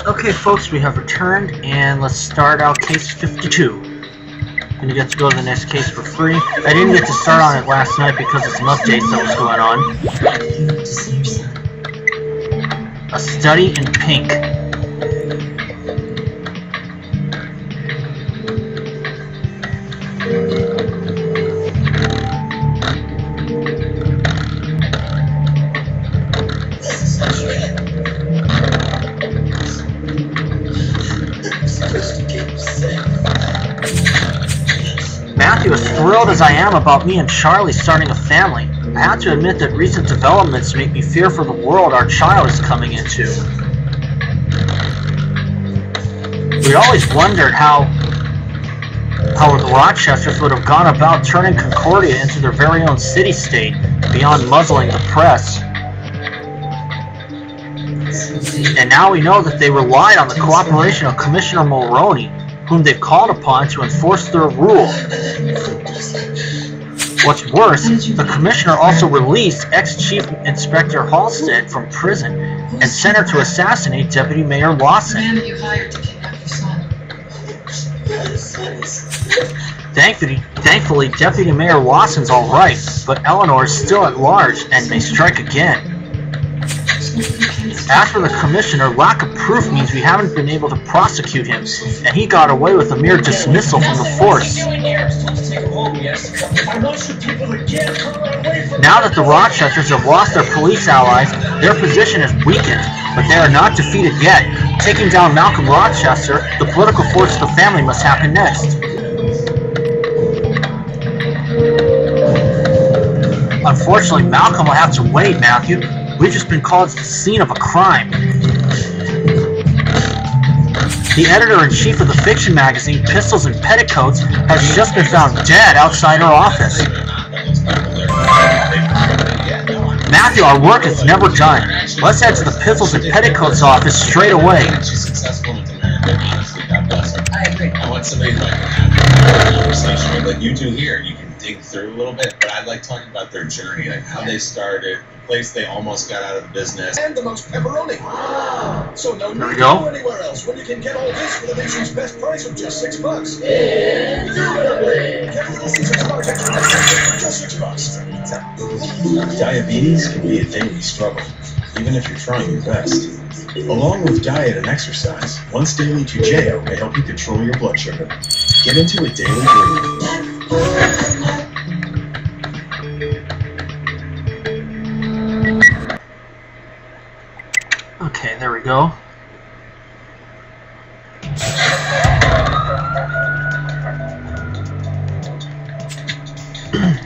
Okay, folks, we have returned, and let's start out case 52. And you get to go to the next case for free. I didn't get to start on it last night because of some updates that was going on. A Study in Pink. Matthew, as thrilled as I am about me and Charlie starting a family, I have to admit that recent developments make me fear for the world our child is coming into. We always wondered how the Rochesters would have gone about turning Concordia into their very own city-state, beyond muzzling the press. And now we know that they relied on the cooperation of Commissioner Mulroney, whom they've called upon to enforce their rule. What's worse, the Commissioner also released ex-Chief Inspector Halstead from prison and sent her to assassinate Deputy Mayor Lawson. The man that you hired to kidnap your son. Thankfully, Deputy Mayor Lawson's alright, but Eleanor is still at large and may strike again. As for the Commissioner, lack of proof means we haven't been able to prosecute him, and he got away with a mere dismissal from the force. Now that the Rochesters have lost their police allies, their position is weakened, but they are not defeated yet. Taking down Malcolm Rochester, the political force of the family must happen next. Unfortunately, Malcolm will have to wait, Matthew. We've just been called to the scene of a crime. The editor-in-chief of the fiction magazine, Pistols and Petticoats, has just been found dead outside her office. Matthew, our work is never done. Let's head to the Pistols and Petticoats office straight away. I agree. I want somebody like a conversation like you two here. You can dig through a little bit, but I like talking about their journey, like how they started, the place they almost got out of the business, and the most pepperoni. So no need to go anywhere else when you can get all this for the nation's best price of just $6. Indubitably. Get a little Caesar Star Texture for just $6. Diabetes can be a daily struggle, even if you're trying your best. Along with diet and exercise, Once Daily Jujeo may help you control your blood sugar. Get into a daily breathe. Okay, there we go.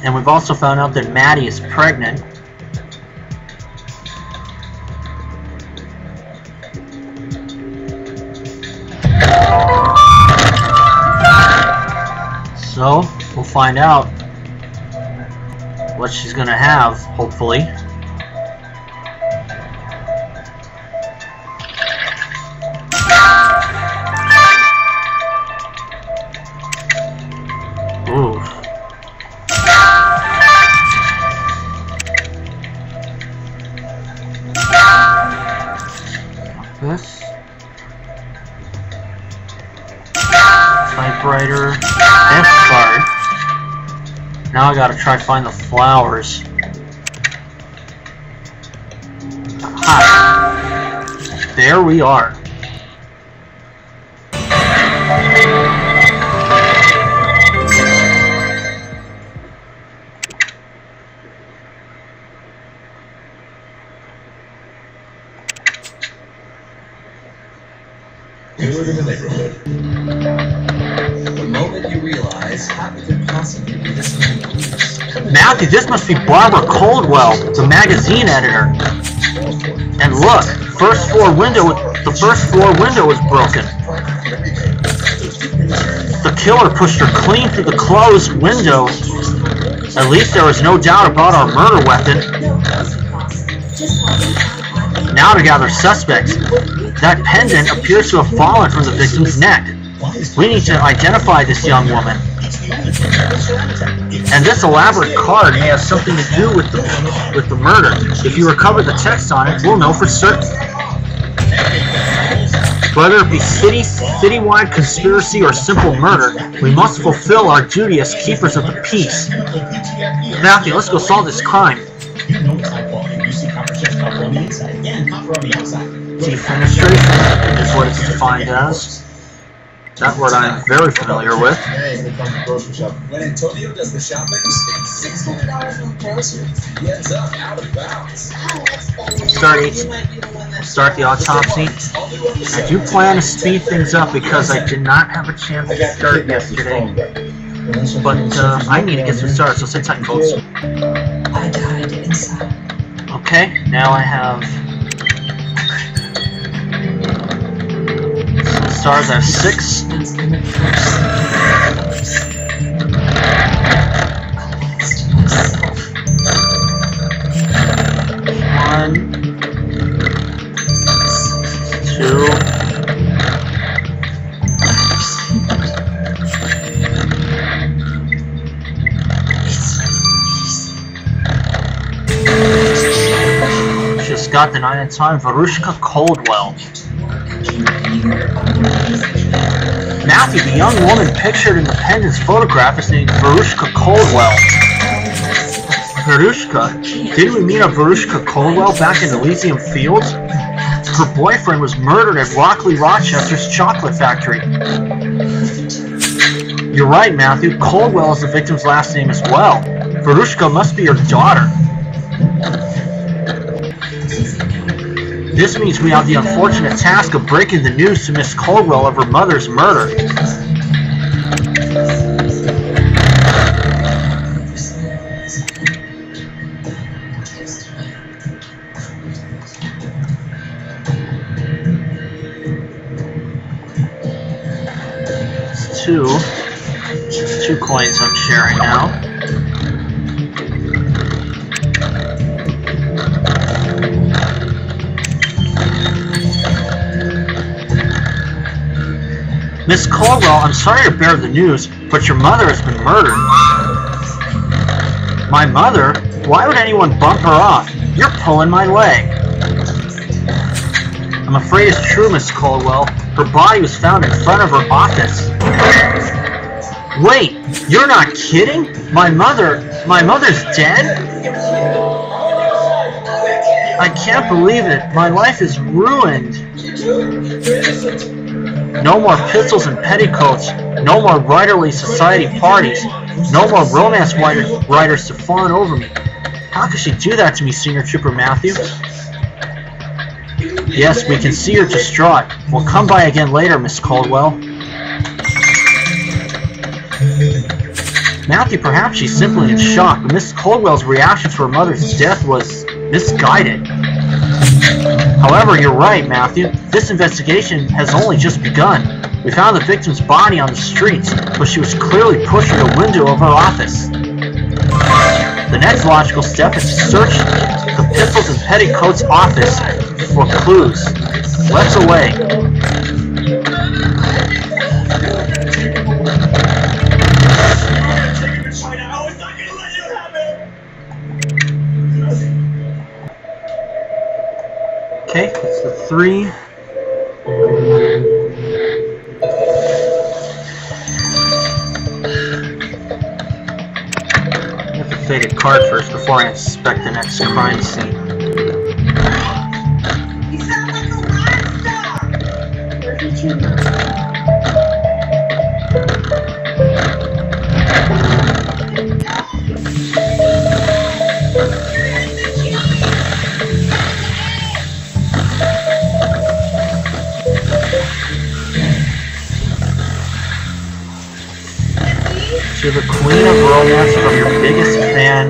And we've also found out that Maddie is pregnant. So, we'll find out what she's gonna have, hopefully. Ooh. This. Typewriter. F card. Now I gotta try to find the flowers. Aha. There we are. You live in the neighborhood. the moment you realize how could it possibly be this many years? Matthew, this must be Barbara Coldwell, the magazine editor. And look, the first floor window was broken. The killer pushed her clean through the closed window. At least there was no doubt about our murder weapon. Now to gather suspects. That pendant appears to have fallen from the victim's neck. We need to identify this young woman. And this elaborate card may have something to do with the murder. If you recover the text on it, we'll know for certain. Whether it be citywide conspiracy or simple murder, we must fulfill our duty as keepers of the peace. Matthew, let's go solve this crime. You know it's high quality. You see copper checks copper on the inside and copper on the outside. Defenestration is what it's defined as. That word I'm very familiar with. Hey, here comes the grocery shopping. When Antonio does the shopping, $600 on groceries. he ends up out of bounds. Oh, that's better. Start the autopsy. I do plan to speed things up because I did not have a chance to start yesterday. But I need to get some started, so sit tight, folks. I died inside. Okay, now I have some stars. I have 6. That's been the first. One, 2. Just got the 9 in time. Verushka Coldwell. Matthew, the young woman pictured in the pendant's photograph, is named Verushka Coldwell. Verushka? Didn't we meet a Verushka Coldwell back in Elysium Fields? Her boyfriend was murdered at Rockley Rochester's chocolate factory. You're right, Matthew. Coldwell is the victim's last name as well. Verushka must be her daughter. This means we have the unfortunate task of breaking the news to Miss Coldwell of her mother's murder. It's two coins I'm sharing now. Miss Coldwell, I'm sorry to bear the news, but your mother has been murdered. My mother? Why would anyone bump her off? You're pulling my leg. I'm afraid it's true, Miss Coldwell. Her body was found in front of her office. Wait, you're not kidding? My mother's dead? I can't believe it. My life is ruined. No more pistols and petticoats. No more writerly society parties. No more romance writers to fawn over me. How could she do that to me, Senior Trooper Matthew? Yes, we can see you're distraught. We'll come by again later, Miss Coldwell. Matthew, perhaps she's simply in shock, but Miss Coldwell's reaction to her mother's death was misguided. However, you're right, Matthew. This investigation has only just begun. We found the victim's body on the streets, but she was clearly pushed through the window of her office. The next logical step is to search the pistols and petticoats office for clues. Let's away. Okay, it's the 3. I have to fade a card first before I inspect the next crime scene. You sound like a rock star! Where did you go? To the Queen of Romance from your biggest fan.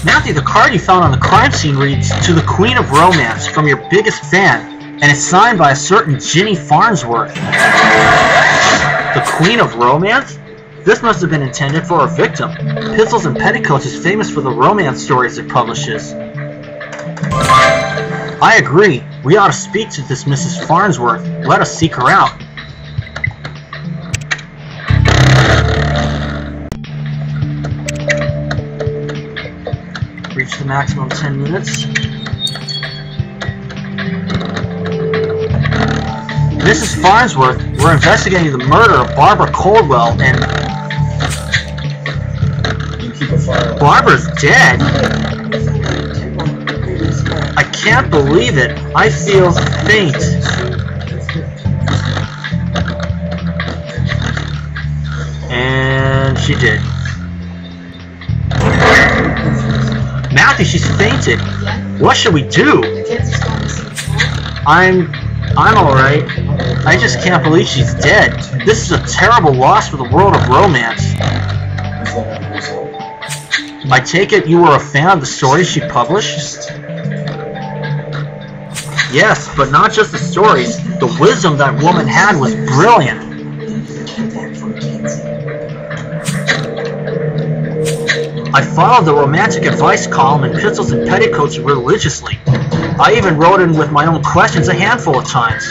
Matthew, the card you found on the crime scene reads, "To the Queen of Romance from your biggest fan," and it's signed by a certain Ginny Farnsworth. The Queen of Romance? This must have been intended for our victim. Pistols and Petticoats is famous for the romance stories it publishes. I agree. We ought to speak to this Mrs. Farnsworth. Let us seek her out. Reach the maximum 10 minutes. Mrs. Farnsworth, we're investigating the murder of Barbara Caldwell, and Barbara's dead? I can't believe it. I feel faint. And she did. Matthew, she's fainted. What should we do? I'm alright. I just can't believe she's dead. This is a terrible loss for the world of romance. I take it you were a fan of the stories she published? Yes, but not just the stories. The wisdom that woman had was brilliant. I followed the romantic advice column in Pistols and Petticoats religiously. I even wrote in with my own questions a handful of times.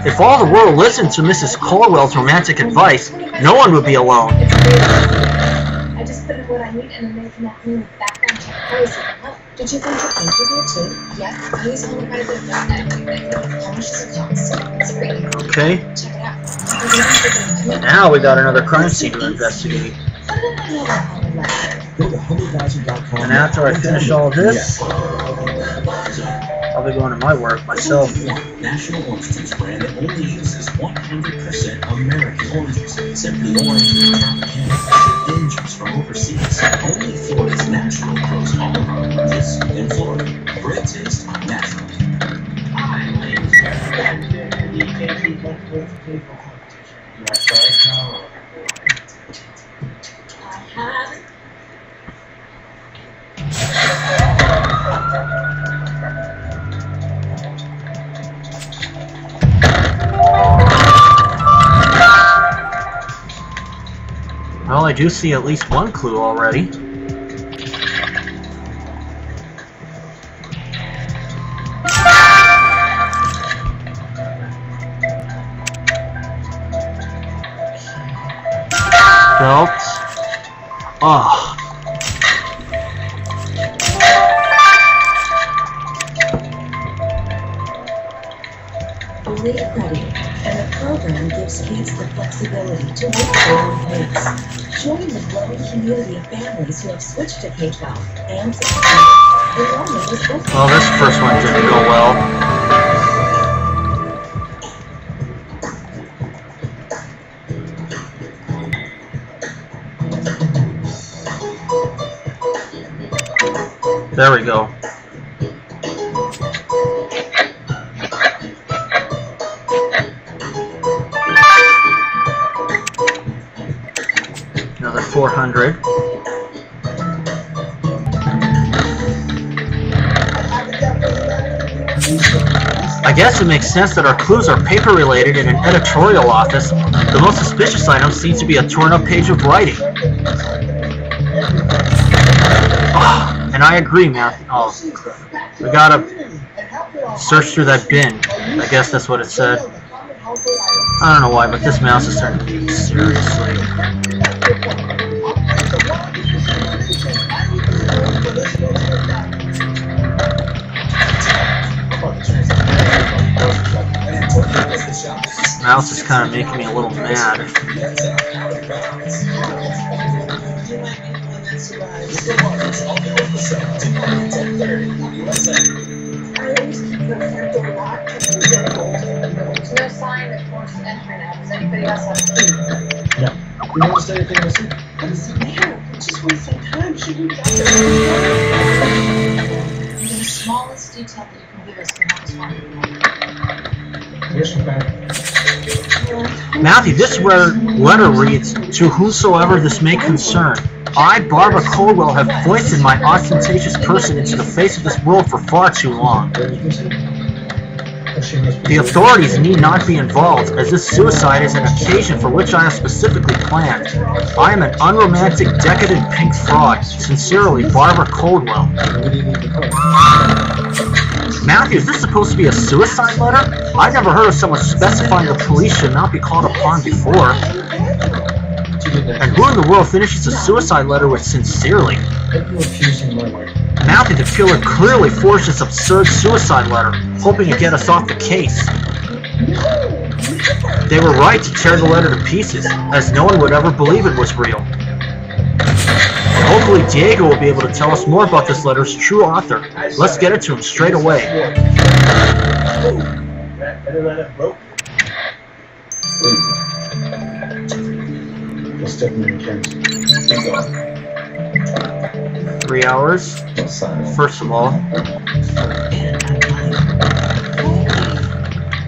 If all the world listened to Mrs. Caldwell's romantic advice, no one would be alone. I just put in what I need and I'm making that new background check. How is it? Oh, did you find your interview too? Yes, I use only quite a bit of that. How much does it cost? It's free. Okay. Check it out. Now we got another crime scene to investigate. And after I finish all this, I'll be going to my work myself. National Orange Juice brand that only uses 100% American oranges. Simply orange in juice from overseas. Only Florida's natural grows all of our oranges in Florida. Great taste, natural. Well, I do see at least one clue already. Belt. Ah. Only credit, and the program gives kids the flexibility to work their own pace. Join the growing community of families who have switched to K-12 and succeed. Enrollment is open. Well, this first one didn't go well. There we go. Another 400. I guess it makes sense that our clues are paper related in an editorial office. The most suspicious item seems to be a torn up page of writing. And I agree, Matthew. Oh, we gotta search through that bin. I guess that's what it said. I don't know why, but this mouse is starting to be seriously. This mouse is kind of making me a little mad. There's no sign that forced entry now. Does anybody else have a key? No. You noticed anything missing? Man, it's just wasting time. Should we get the smallest detail that you can give us can help us find Here's some back. Matthew, this letter reads, "To whosoever this may concern, I, Barbara Caldwell, have foisted my ostentatious person into the face of this world for far too long. The authorities need not be involved, as this suicide is an occasion for which I have specifically planned. I am an unromantic, decadent pink fraud. Sincerely, Barbara Caldwell." Matthew, is this supposed to be a suicide letter? I've never heard of someone specifying the police should not be called upon before. To And who in the world finishes a suicide letter with sincerely? Matthew the killer clearly forged this absurd suicide letter, hoping to get us off the case. They were right to tear the letter to pieces, as no one would ever believe it was real. Hopefully Diego will be able to tell us more about this letter's true author. Let's get it to him straight away. Let's definitely cancel. 3 hours. First of all.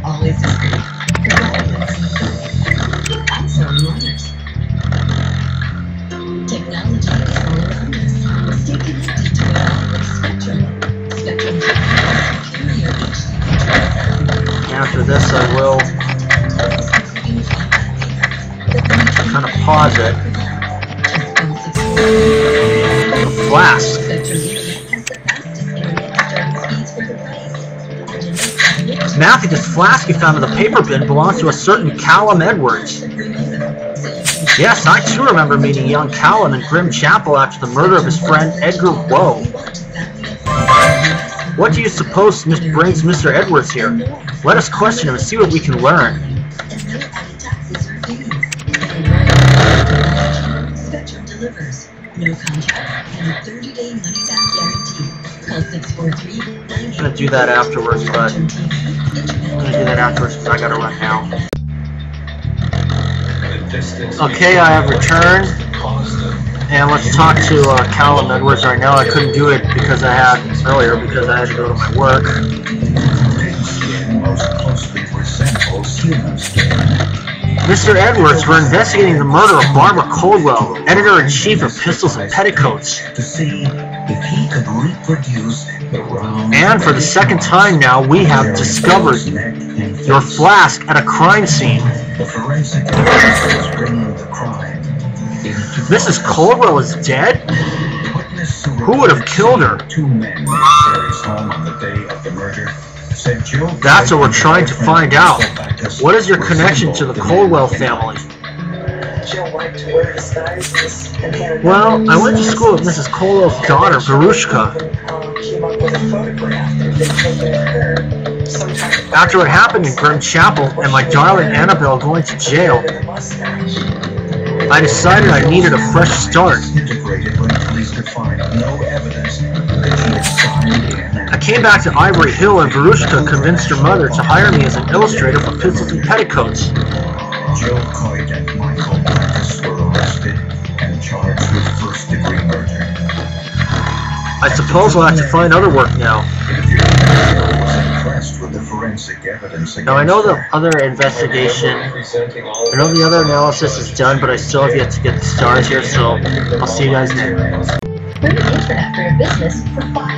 Always discreet. Also letters. Technology is all around us. Stay connected to it all with Spectrum. Spectrum superior HD. After this, I will kind of pause it. The flask. Matthew, this flask you found in the paper bin belongs to a certain Callum Edwards. Yes, I too remember meeting young Callum in Grim Chapel after the murder of his friend Edgar Woe. What do you suppose brings Mr. Edwards here? Let us question him and see what we can learn. Spectrum delivers. No contract and a 30-day money-back guarantee. Call 643-98. I'm gonna do that afterwards, but I gotta run now. Okay, I have returned, and let's talk to Callum Edwards right now. I couldn't do it because I had to go to my work. Mr. Edwards, we're investigating the murder of Barbara Coldwell, editor-in-chief of Pistols and Petticoats. And for the second time now, we have discovered your flask at a crime scene. Mrs. Coldwell is dead? Who would have killed her? That's what we're trying to find out. What is your connection to the Coldwell family? Well, I went to school with Mrs. Coldwell's daughter, Verushka. After what happened in Grim Chapel and my darling Annabelle going to jail, I decided I needed a fresh start. I came back to Ivory Hill and Verushka convinced her mother to hire me as an illustrator for Pistols and Petticoats. Joe Coit and Michael Marcus were arrested and charged with first-degree murder. I suppose I'll have to find other work now. Now I know the other investigation, I know the other analysis is done, but I still have yet to get the stars here, so I'll see you guys there.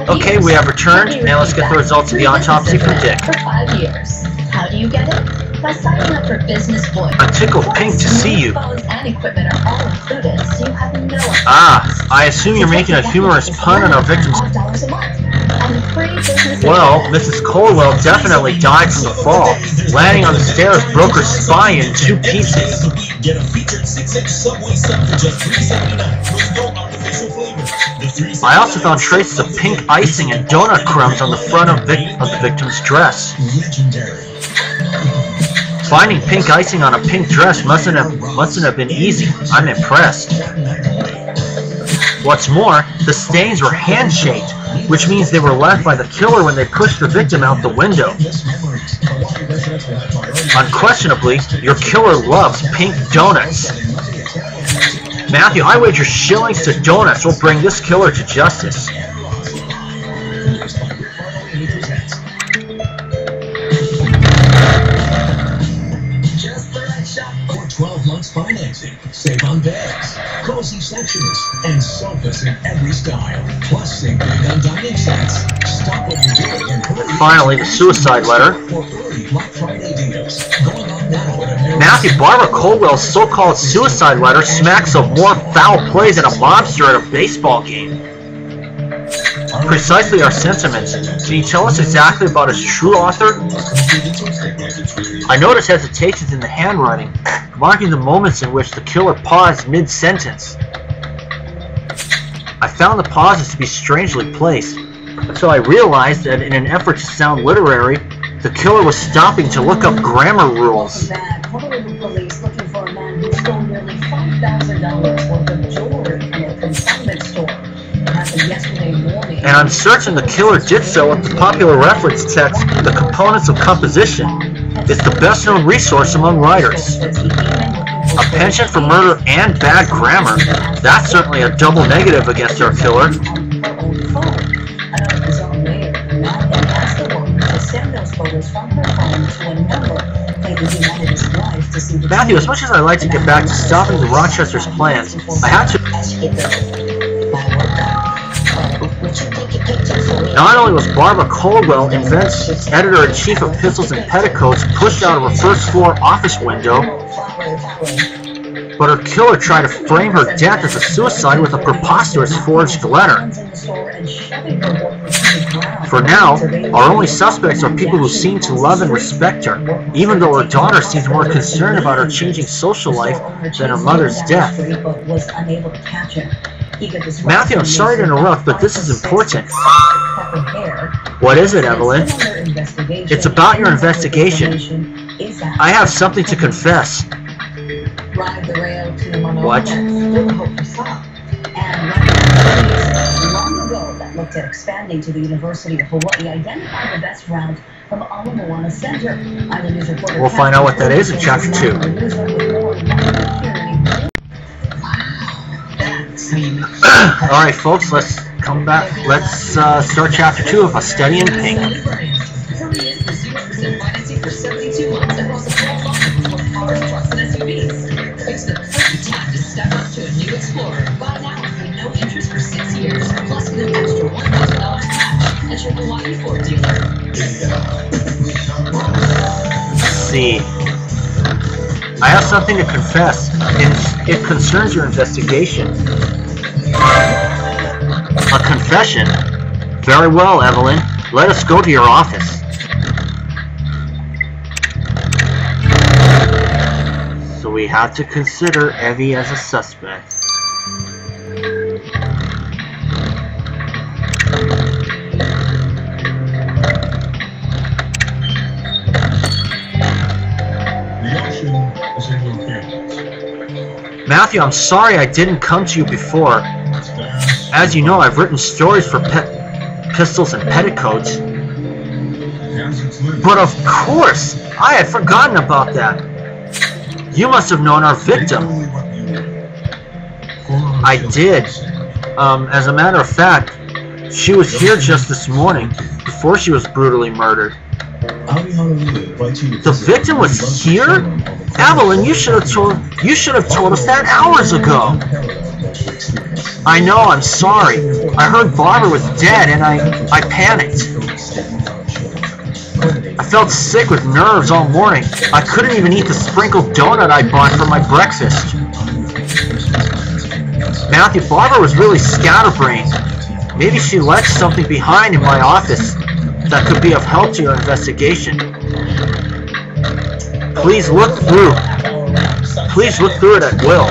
Okay, we have returned. Now let's get the results of the autopsy from Dick. For 5 years. How do you get it? By signing up for Business Voice. I'm tickled pink to see you. Phones and equipment are all included, so you have no. I assume you're making a humorous pun on our victims. $5 a month. And free business. Well, Mrs. Coldwell definitely died from the fall. Landing on the stairs broke her spine in 2 pieces. Get a featured 6-inch Subway sub for just $3.79 with no artificial flavor. I also found traces of pink icing and donut crumbs on the front of the victim's dress. Legendary. Finding pink icing on a pink dress mustn't have been easy. I'm impressed. What's more, the stains were hand-shaped, which means they were left by the killer when they pushed the victim out the window. Unquestionably, your killer loves pink donuts. Matthew, I wager shillings to donuts will bring this killer to justice. Just the right shop for 12 months financing. Save on bags, cozy sections, and sofas in every style. Plus, save big on dining sets. Stop what you're doing and hurry. Finally, the suicide letter. For early Black Friday deals. Going on now at American. Matthew, Barbara Coldwell's so-called suicide letter smacks of more foul play than a mobster at a baseball game. precisely our sentiments. Can you tell us exactly about its true author? I noticed hesitations in the handwriting, marking the moments in which the killer paused mid-sentence. I found the pauses to be strangely placed, until I realized that in an effort to sound literary, the killer was stopping to look up grammar rules. Honolulu police looking for a man who stole nearly $5,000 worth of jewelry from a consignment store. It happened yesterday morning. And I'm certain the killer did so with the popular reference text, The Components of Composition. It's the best-known resource among writers. A penchant for murder and bad grammar. That's certainly a double negative against our killer. Matthew, as much as I like to get back to stopping the Rochester's plans, I had to... Not only was Barbara Caldwell, Invent's editor-in-chief of Pistols and Petticoats, pushed out of her first-floor office window, but her killer tried to frame her death as a suicide with a preposterous forged letter. For now, our only suspects are people who seem to love and respect her, even though her daughter seems more concerned about her changing social life than her mother's death. Matthew, I'm sorry to interrupt, but this is important. What is it, Evelyn? It's about your investigation. I have something to confess. What? Long ago, that looked at expanding to the University of Hawaii identified the best route from Ala Moana Center. We'll find out what that is in Chapter 2. Alright folks, let's come back. Let's start Chapter 2 of A Study in Pink. It's the perfect time to step up to a new Explorer. Buy now and pay no interest for 6 years, plus get an extra $1,000 cash at your Hawaii Ford dealer. Let's see. I have something to confess. It concerns your investigation. A confession? Very well, Evelyn. Let us go to your office. So we have to consider Evie as a suspect. Matthew, I'm sorry I didn't come to you before. As you know, I've written stories for Pistols and Petticoats. But of course, I had forgotten about that. You must have known our victim. I did. As a matter of fact, she was here just this morning, before she was brutally murdered. The victim was here? Evelyn, you should have told us that hours ago. I know, I'm sorry. I heard Barbara was dead and I panicked. I felt sick with nerves all morning. I couldn't even eat the sprinkled donut I bought for my breakfast. Matthew, Barbara was really scatterbrained. Maybe she left something behind in my office that could be of help to your investigation. Please look through it at will.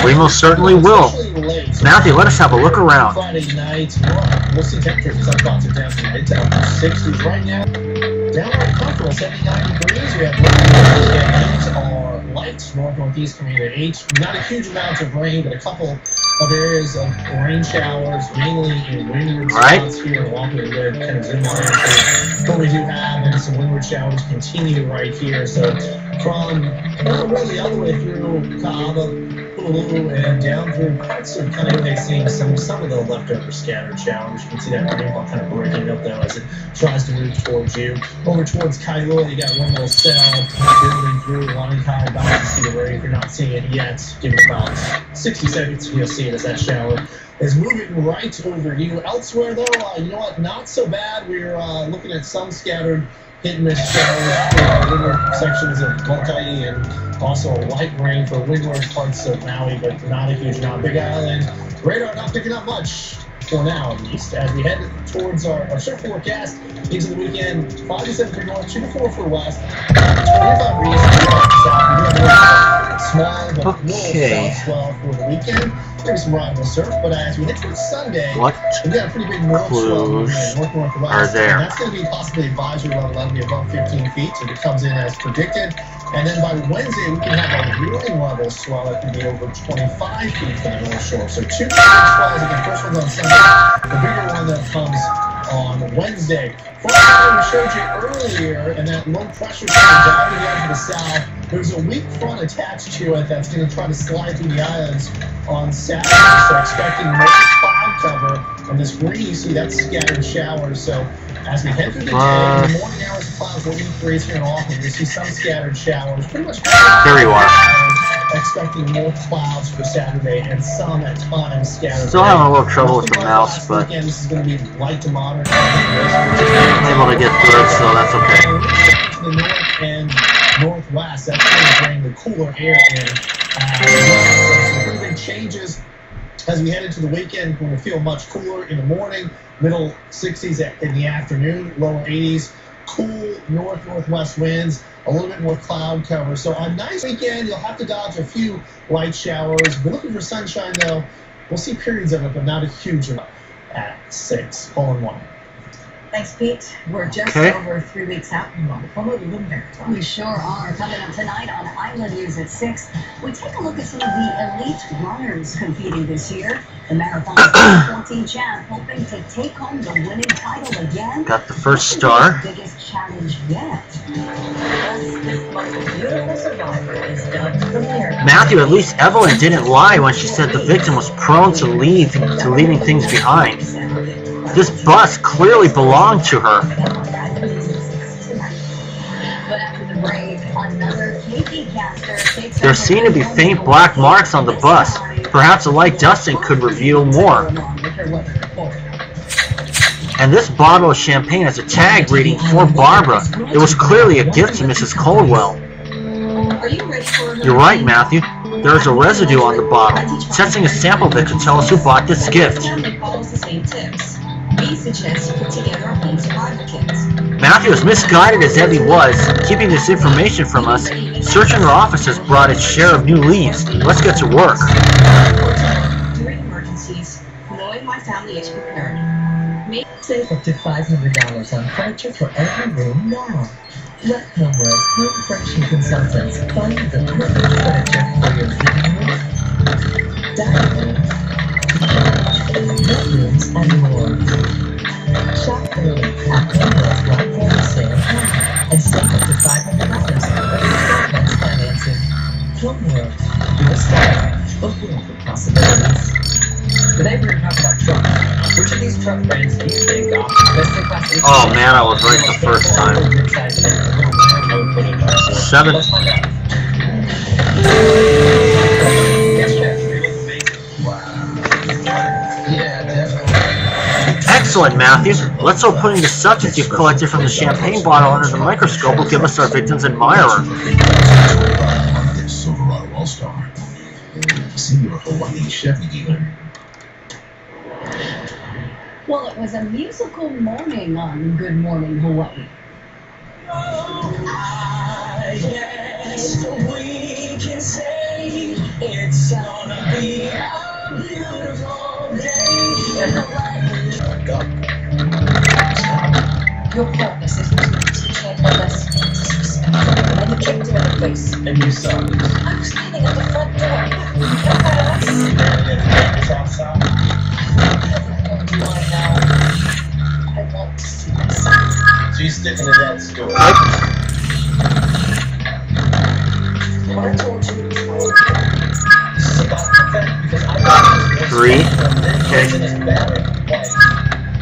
We most certainly will. Matthew, let us have a look around. Friday night, we'll see temperatures up down to mid-to upper 60s right now. Downright comfortable, 79 degrees. We have winds are light, north-northeast coming in at 8. Not a huge amount of rain, but a couple of areas of rain showers, mainly in windward spots here along the red kind of zoom line. What we do have, and some windward showers continue right here. So from really all the way through Ka'aba, Honolulu, and down through parts of kind of they seeing some of the leftover scattered showers. You can see that rainfall kind of breaking up though as it tries to move towards you. Over towards Kailua, you got one little cell building through Lankai. About to see the rain. If you're not seeing it yet, give it about 60 seconds. You'll see it as that shower is moving right over you. Elsewhere though, you know what? Not so bad. We're looking at some scattered hit-and-miss showers for windward sections of Molokai and also light rain for windward parts of Maui, but not a huge amount. Big Island, radar not picking up much. for now at least, as we head towards our surf forecast into the weekend. 5 to 7 for north, 2 to 4 for west, 25 degrees small but little south swell for the weekend. Maybe some ride and surf, but as we head towards Sunday, we've got a pretty big north swell in north-northwest. Are there? And that's going to be possibly advisory level. That'll be above 15 feet, so it comes in as predicted. And then by Wednesday, we can have a warning level swell that can be over 25 feet for the North Shore. So 2 big swells again. First one's on Sunday. The bigger one that comes on Wednesday. First one we showed you earlier, and that low pressure driving down to the south. There's a weak front attached to it that's going to try to slide through the islands on Saturday. So expecting more cloud cover. And this green you see, that's scattered showers. So as we head through the day, in the morning hours, clouds will increase here in Auckland. You'll see some scattered showers. Pretty much there you are. Expecting more clouds for Saturday and some at times scattered. Still having a little trouble with the mouse, but again, this is going to be light to moderate. I'm able to get through it, so that's okay. To the north and northwest, that's going to bring the cooler air in. So some pretty big changes as we head into the weekend. We're going to feel much cooler in the morning, middle 60s in the afternoon, lower 80s. Cool north-northwest winds, a little bit more cloud cover. So a nice weekend. You'll have to dodge a few light showers. We're looking for sunshine, though. We'll see periods of it, but not a huge amount at 6, hole in 1. Thanks, Pete. We're just over 3 weeks out from the Honolulu Marathon. We sure are. Coming up tonight on Island News at 6, we take a look at some of the elite runners competing this year. The Marathon's 2014 champ hoping to take home the winning title again. Got the first star. Biggest challenge yet. This most beautiful survivor is dubbed the Miracle. Matthew, at least Evelyn didn't lie when she said the victim was prone to leaving things behind. This bus clearly belonged to her. There seem to be faint black marks on the bus. Perhaps a light dusting could reveal more. And this bottle of champagne has a tag reading "For Barbara." It was clearly a gift to Mrs. Coldwell. You're right, Matthew. There is a residue on the bottle. Testing a sample of it could tell us who bought this gift. We suggest you put together a home survival kit. Matthew, as misguided as Evie was, keeping this information from us, searching her office has brought its share of new leads. Let's get to work. During emergencies, knowing my family is prepared. Save up to $500 on furniture for every room now. Let Homeworld's home furnishing consultants find the perfect furniture for your living room, dining room, bedrooms, and more. Shop early at Homeworld's Black Friday sale now and save up to $500 for installment financing. Homeworld, your style, a world of possibilities. Today we're going to talk about trucks. Which of these truck brands do you think are best in class? Oh man, I was right the first time. 7. Let's find out. Excellent, Matthew. Let's hope putting the substance you've collected from the champagne bottle under the microscope will give us our victim's admirer. Silverado All-Star. Senior Hawaii Chevy dealer. Well, it was a musical morning on Good Morning Hawaii. I guess we can say it's gonna be a beautiful day. Your purpose is to change others to disrespect. And then you kicked her in the face. And you saw this. I was standing at the front door. I want to see myself. So you sticking to that story. What I told you before. This is about perfect because I got this 3. Okay.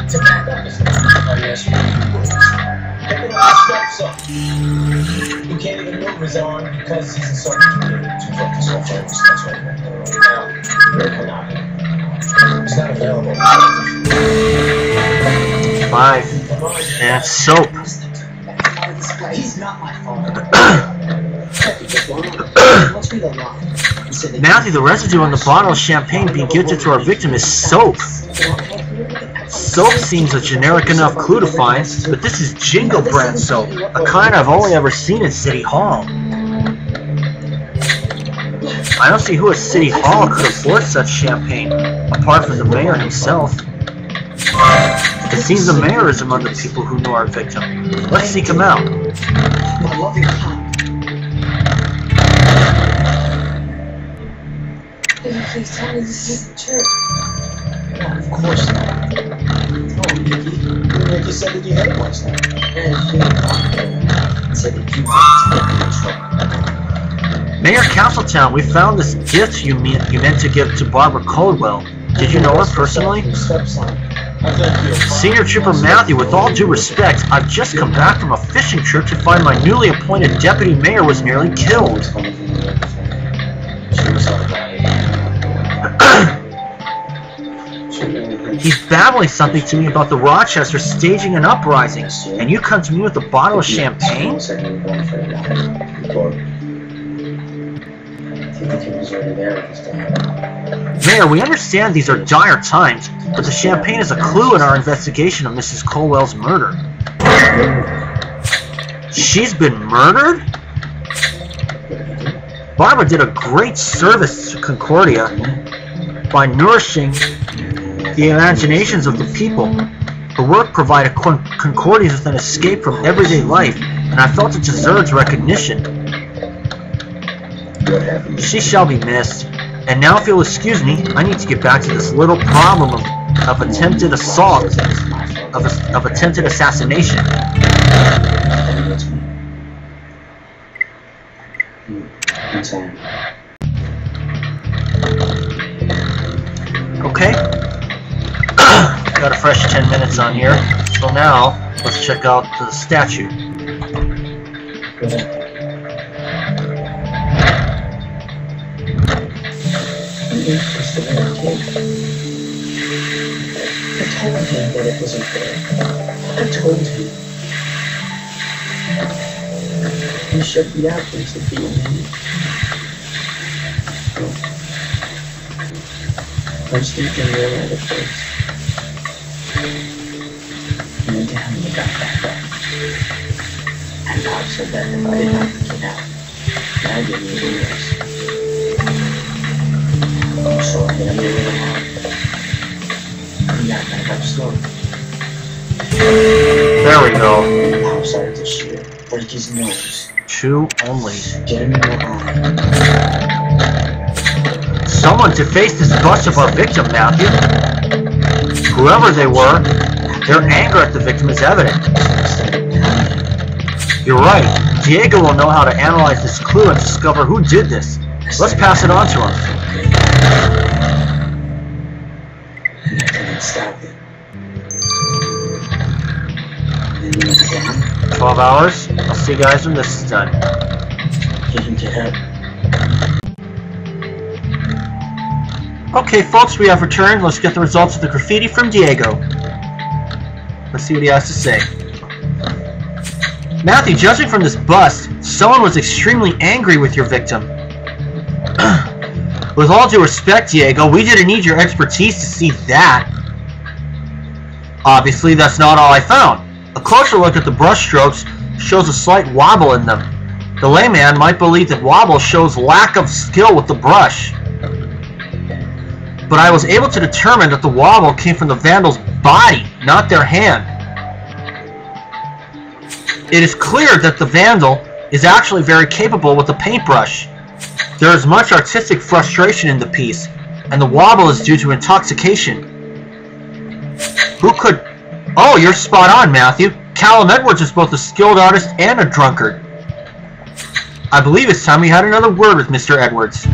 To back up this oh yes, picking up the steps up. He can't even move his arm because he's in so much pain. Too focused on focus. That's right. Now, you're not. It's not available. 5. And soap. He's not my father. Must be the law. Matthew, the residue on the bottle of champagne being gifted to our victim is soap. Soap seems a generic enough clue to find, but this is Jingle brand soap, a kind I've only ever seen in City Hall. I don't see who at City Hall could afford such champagne, apart from the mayor himself. It seems the mayor is among the people who know our victim. Let's seek him out. I love your pop. Baby, please tell me this isn't true. No, of course not. Oh, Mickey said that you had it last night. And he said that you wanted to get in trouble. Mayor Castletown, we found this gift you meant to give to Barbara Caldwell. Did you know her personally? Your stepson. Senior Trooper Matthew, with all due respect, I've just come back from a fishing trip to find my newly appointed deputy mayor was nearly killed. He's babbling something to me about the Rochester staging an uprising, and you come to me with a bottle of champagne? Mayor, we understand these are dire times, but the champagne is a clue in our investigation of Mrs. Colwell's murder. She's been murdered? Barbara did a great service to Concordia by nourishing the imaginations of the people. Her work provided Concordia with an escape from everyday life, and I felt it deserves recognition. She shall be missed. And now, if you'll excuse me, I need to get back to this little problem of attempted assault, of attempted assassination. Okay. Got a fresh 10 minutes on here. So now, let's check out the statue. It's the little kid. I told him that it wasn't fair. I told him. He shut me out into being me. I was thinking real at first. And then damn, you got back up. And God said that if I did not get out, that I didn't even rest. So I hit him really hard. He got back up slowly. There we go. And now I started to shoot him. Break his nose. 2 only. Get him in the eye. Someone to face this bust of our victim, Matthew. Whoever they were, their anger at the victim is evident. You're right. Diego will know how to analyze this clue and discover who did this. Let's pass it on to him. And I couldn't stop it. And then he went down. 12 hours. I'll see you guys when this is done. Get him to help. Okay, folks, we have returned. Let's get the results of the graffiti from Diego. Let's see what he has to say. Matthew, judging from this bust, someone was extremely angry with your victim. With all due respect, Diego, we didn't need your expertise to see that. Obviously, that's not all I found. A closer look at the brushstrokes shows a slight wobble in them. The layman might believe that wobble shows lack of skill with the brush. But I was able to determine that the wobble came from the vandal's body, not their hand. It is clear that the vandal is actually very capable with a paintbrush. There is much artistic frustration in the piece, and the wobble is due to intoxication. Who could... Oh, you're spot on, Matthew. Callum Edwards is both a skilled artist and a drunkard. I believe it's time we had another word with Mr. Edwards.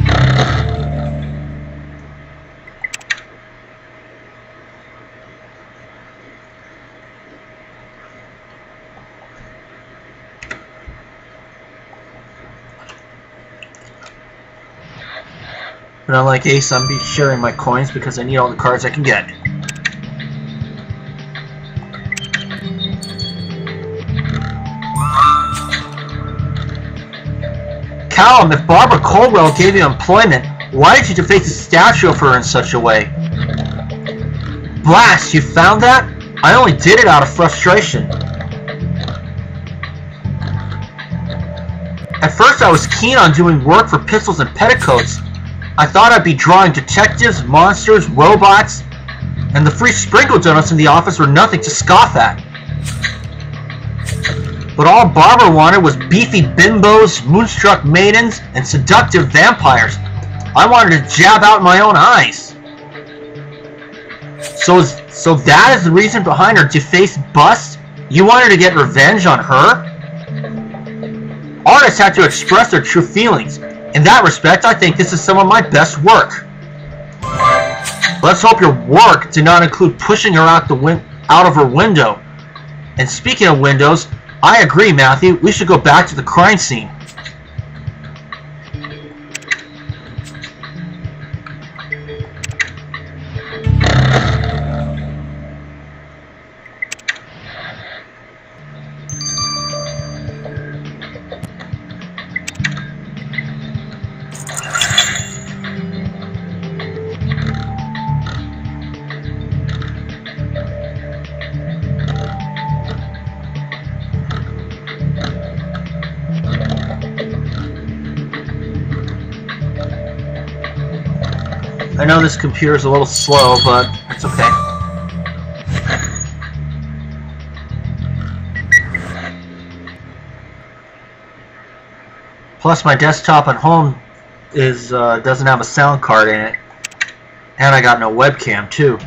But unlike Ace, I'm sharing my coins because I need all the cards I can get. Callum, if Barbara Caldwell gave you employment, why did you deface the statue of her in such a way? Blast, you found that? I only did it out of frustration. At first I was keen on doing work for Pistols and Petticoats. I thought I'd be drawing detectives, monsters, robots, and the free sprinkle donuts in the office were nothing to scoff at. But all Barbara wanted was beefy bimbos, moonstruck maidens, and seductive vampires. I wanted to jab out my own eyes. So that is the reason behind her defaced bust? You wanted to get revenge on her? Artists have to express their true feelings. In that respect, I think this is some of my best work. Let's hope your work did not include pushing her out of her window. And speaking of windows, I agree, Matthew. We should go back to the crime scene. I know this computer is a little slow, but it's okay. Plus, my desktop at home is doesn't have a sound card in it, and I got no webcam too.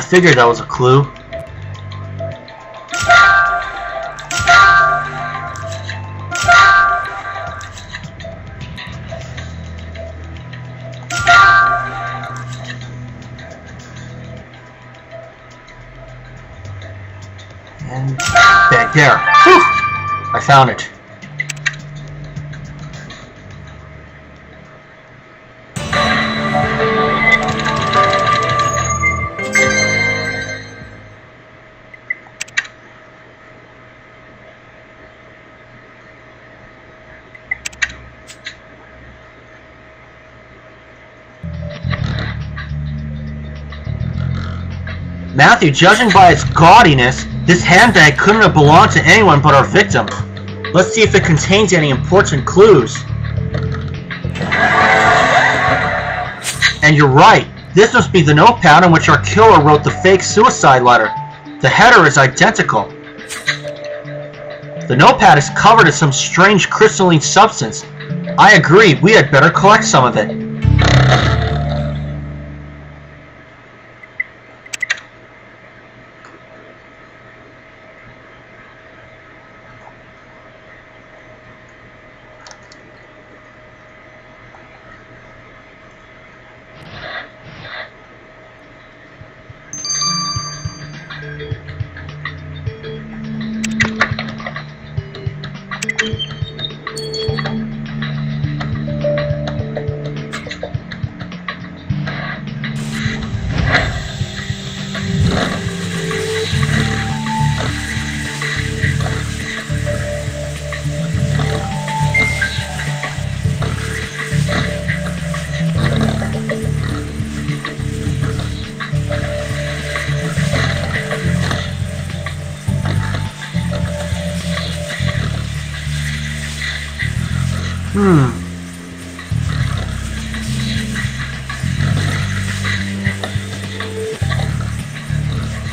Figured that was a clue. And back there. Whew! I found it. Matthew, judging by its gaudiness, this handbag couldn't have belonged to anyone but our victim. Let's see if it contains any important clues. And you're right. This must be the notepad on which our killer wrote the fake suicide letter. The header is identical. The notepad is covered in some strange crystalline substance. I agree, we had better collect some of it.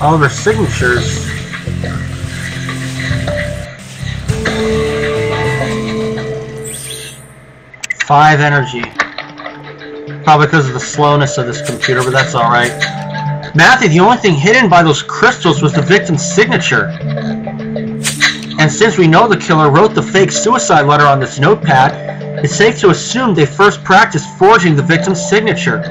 All of her signatures. Five energy. Probably because of the slowness of this computer, but that's alright. Matthew, the only thing hidden by those crystals was the victim's signature. And since we know the killer wrote the fake suicide letter on this notepad, it's safe to assume they first practiced forging the victim's signature.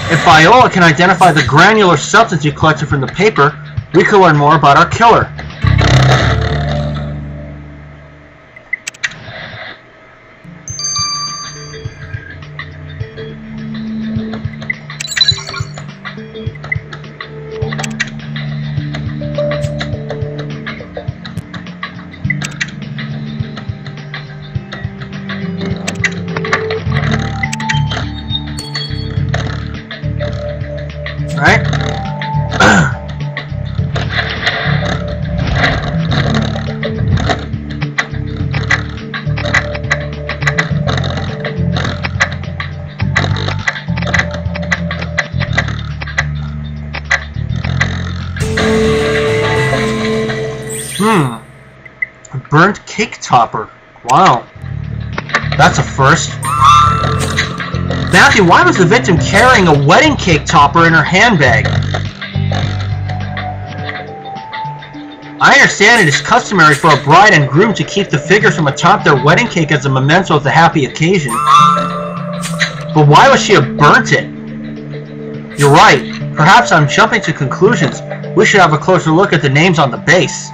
If Viola can identify the granular substance you collected from the paper, we could learn more about our killer. Right? A burnt cake topper. Wow. That's a first. Matthew, why was the victim carrying a wedding cake topper in her handbag? I understand it is customary for a bride and groom to keep the figures from atop their wedding cake as a memento of the happy occasion. But why would she have burnt it? You're right. Perhaps I'm jumping to conclusions. We should have a closer look at the names on the base.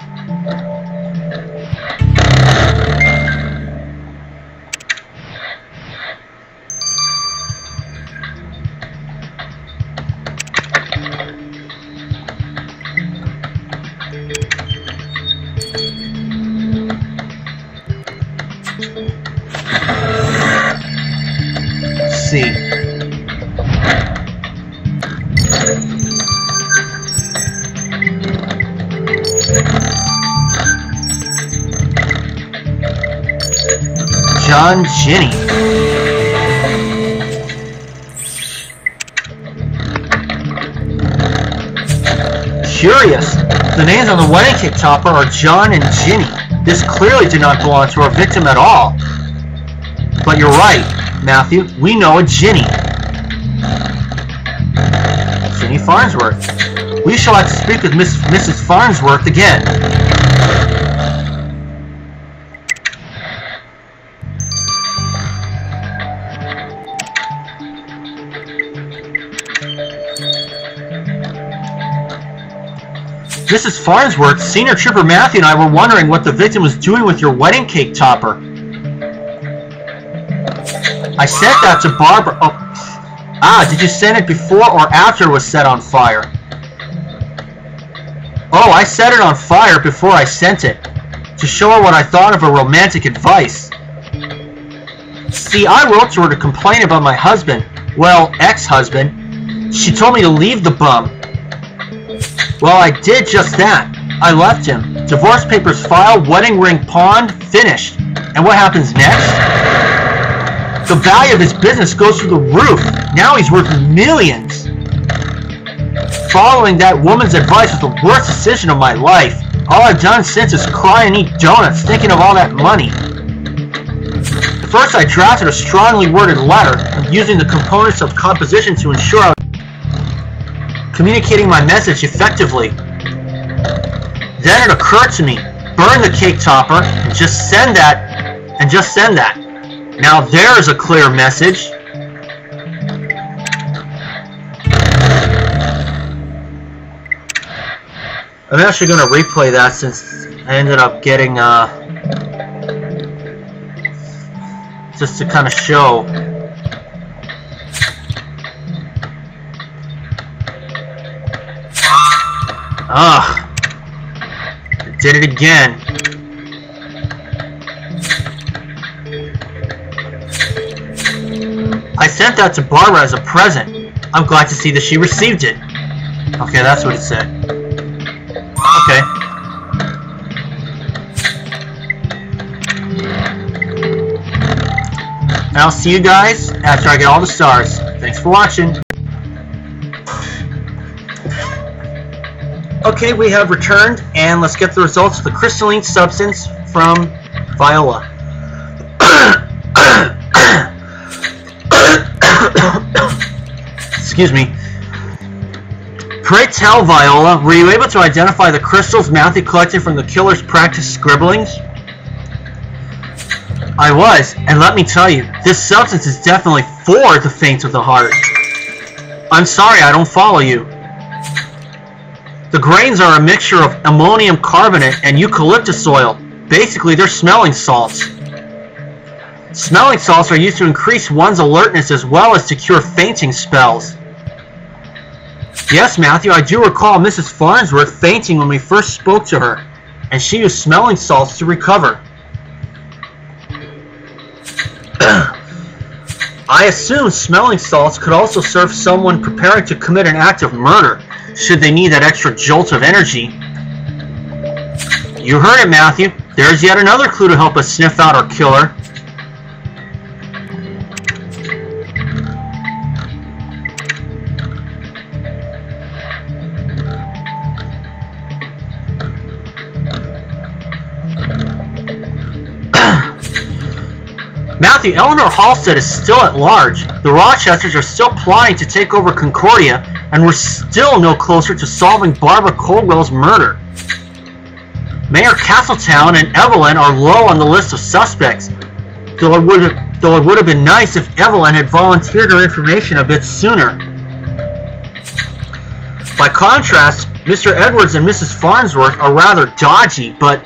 See. John Ginny. Curious. The names on the wedding cake topper are John and Ginny. This clearly did not belong to our victim at all. But you're right, Matthew. We know a Ginny. Ginny Farnsworth. We shall have to speak with Mrs. Farnsworth again. Mrs. Farnsworth, Senior Trooper Matthew and I were wondering what the victim was doing with your wedding cake topper. I sent that to Barbara. Oh. Ah, did you send it before or after it was set on fire? Oh, I set it on fire before I sent it, to show her what I thought of her romantic advice. See, I wrote to her to complain about my husband. Well, ex-husband. She told me to leave the bum. Well, I did just that. I left him. Divorce papers filed, wedding ring pawned, finished. And what happens next? The value of his business goes through the roof. Now he's worth millions. Following that woman's advice was the worst decision of my life. All I've done since is cry and eat donuts, thinking of all that money. First, I drafted a strongly worded letter, using the components of composition to ensure I was communicating my message effectively. Then it occurred to me, burn the cake topper and just send that. Now there's a clear message. I'm actually going to replay that since I ended up getting just to kind of show. I did it again. I sent that to Barbara as a present. I'm glad to see that she received it. Okay, that's what it said. Okay. And I'll see you guys after I get all the stars. Thanks for watching. Okay, we have returned, and let's get the results of the crystalline substance from Viola. Excuse me. Pray tell, Viola, were you able to identify the crystals Matthew collected from the killer's practice scribblings? I was, and let me tell you, this substance is definitely for the faint of the heart. I'm sorry, I don't follow you. The grains are a mixture of ammonium carbonate and eucalyptus oil. Basically, they're smelling salts. Smelling salts are used to increase one's alertness as well as to cure fainting spells. Yes, Matthew, I do recall Mrs. Farnsworth fainting when we first spoke to her, and she used smelling salts to recover. I assume smelling salts could also serve someone preparing to commit an act of murder, should they need that extra jolt of energy. You heard it, Matthew. There's yet another clue to help us sniff out our killer. Matthew, Eleanor Halstead is still at large. The Rochesters are still plotting to take over Concordia, and we're still no closer to solving Barbara Coldwell's murder. Mayor Castletown and Evelyn are low on the list of suspects, though it would have been nice if Evelyn had volunteered her information a bit sooner. By contrast, Mr. Edwards and Mrs. Farnsworth are rather dodgy, but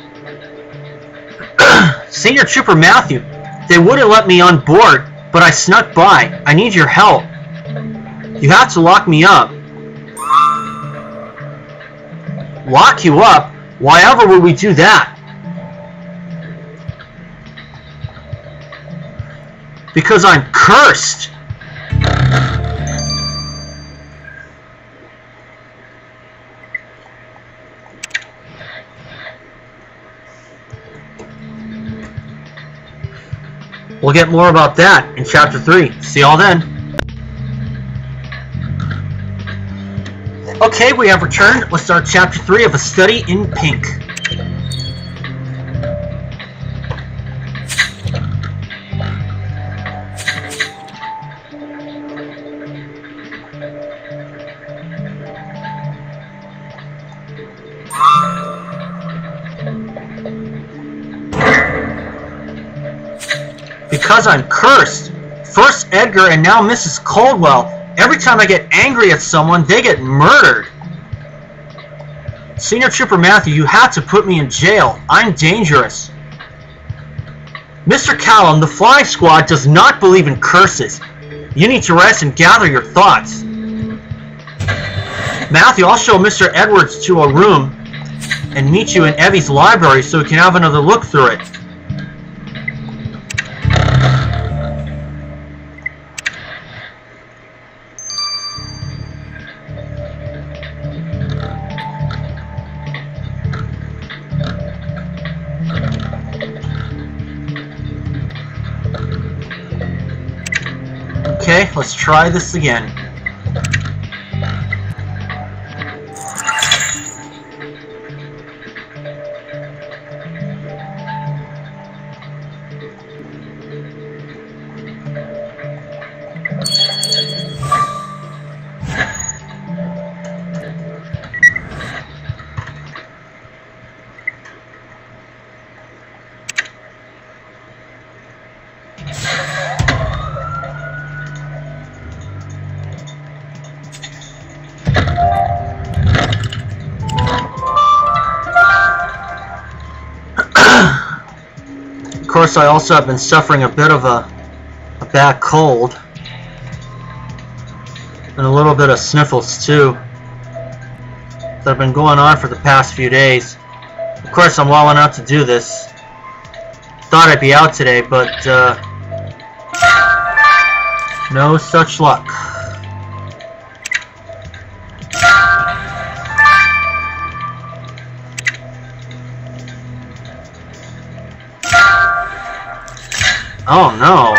Senior Trooper Matthew, they wouldn't let me on board, but I snuck by. I need your help. You have to lock me up. Lock you up? Why ever would we do that? Because I'm cursed. We'll get more about that in Chapter 3. See y'all then. Okay, we have returned. Let's start Chapter 3 of A Study in Pink. Because I'm cursed. First Edgar and now Mrs. Coldwell. Every time I get angry at someone, they get murdered. Senior Trooper Matthew, you have to put me in jail. I'm dangerous. Mr. Callum, the flying squad does not believe in curses. You need to rest and gather your thoughts. Matthew, I'll show Mr. Edwards to a room and meet you in Evie's library so we can have another look through it. Okay, let's try this again. Of course, I also have been suffering a bit of a bad cold and a little bit of sniffles too that have been going on for the past few days. Of course, I'm well enough to do this. Thought I'd be out today, but no such luck. Oh no.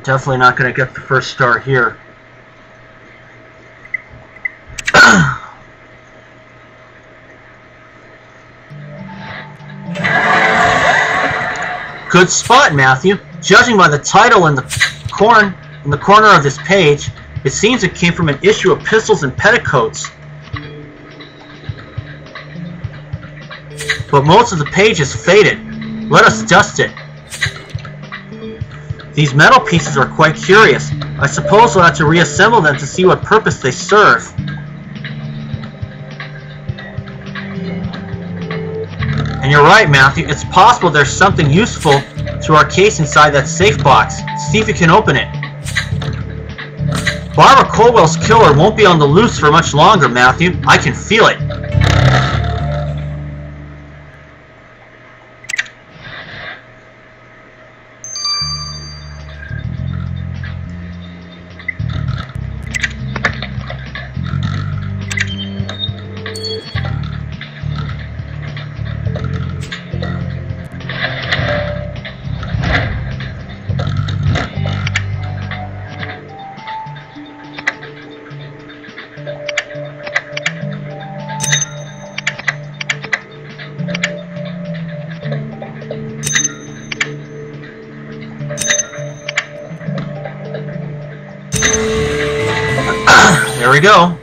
Definitely not going to get the first star here. Good spot, Matthew. Judging by the title in the corner of this page, It seems it came from an issue of Pistols and Petticoats. But most of the page is faded. Let us dust it. These metal pieces are quite curious. I suppose we'll have to reassemble them to see what purpose they serve. And you're right, Matthew. It's possible there's something useful to our case inside that safe box. See if you can open it. Barbara Colwell's killer won't be on the loose for much longer, Matthew. I can feel it. There we go.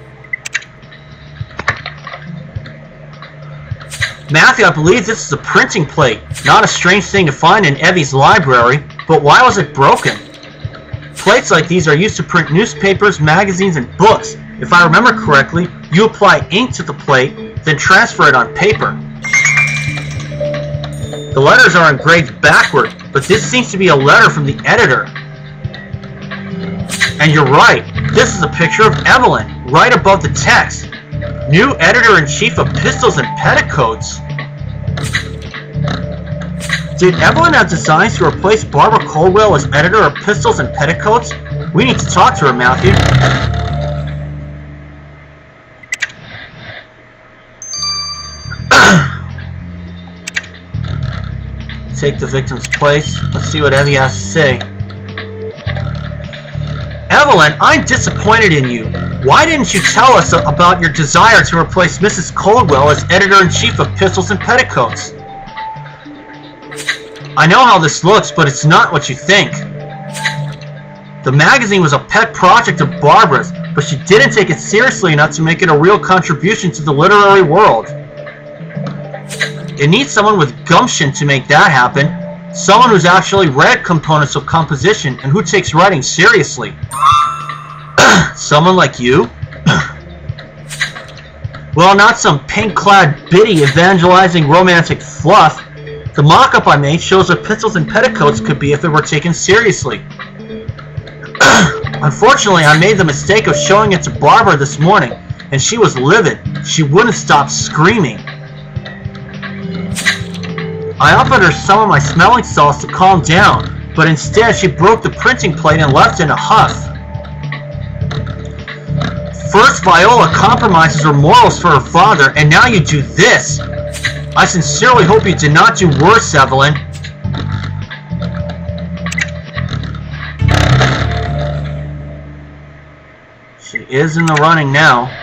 Matthew, I believe this is a printing plate. Not a strange thing to find in Evie's library, but why was it broken? Plates like these are used to print newspapers, magazines, and books. If I remember correctly, you apply ink to the plate, then transfer it on paper. The letters are engraved backward, but this seems to be a letter from the editor. And you're right, this is a picture of Evelyn, right above the text. New editor-in-chief of Pistols and Petticoats. Did Evelyn have designs to replace Barbara Colwell as editor of Pistols and Petticoats? We need to talk to her, Matthew. Take the victim's place. Let's see what Evie has to say. Evelyn, I'm disappointed in you. Why didn't you tell us about your desire to replace Mrs. Colwell as editor-in-chief of Pistols and Petticoats? I know how this looks, but it's not what you think. The magazine was a pet project of Barbara's, but she didn't take it seriously enough to make it a real contribution to the literary world. It needs someone with gumption to make that happen. Someone who's actually read components of composition and who takes writing seriously. Someone like you? Well, not some pink-clad biddy evangelizing romantic fluff. The mock-up I made shows what Pistols and Petticoats could be if it were taken seriously. Unfortunately, I made the mistake of showing it to Barbara this morning, and she was livid. She wouldn't stop screaming. I offered her some of my smelling salts to calm down, but instead she broke the printing plate and left in a huff. First, Viola compromises her morals for her father, and now you do this. I sincerely hope you did not do worse, Evelyn. She is in the running now.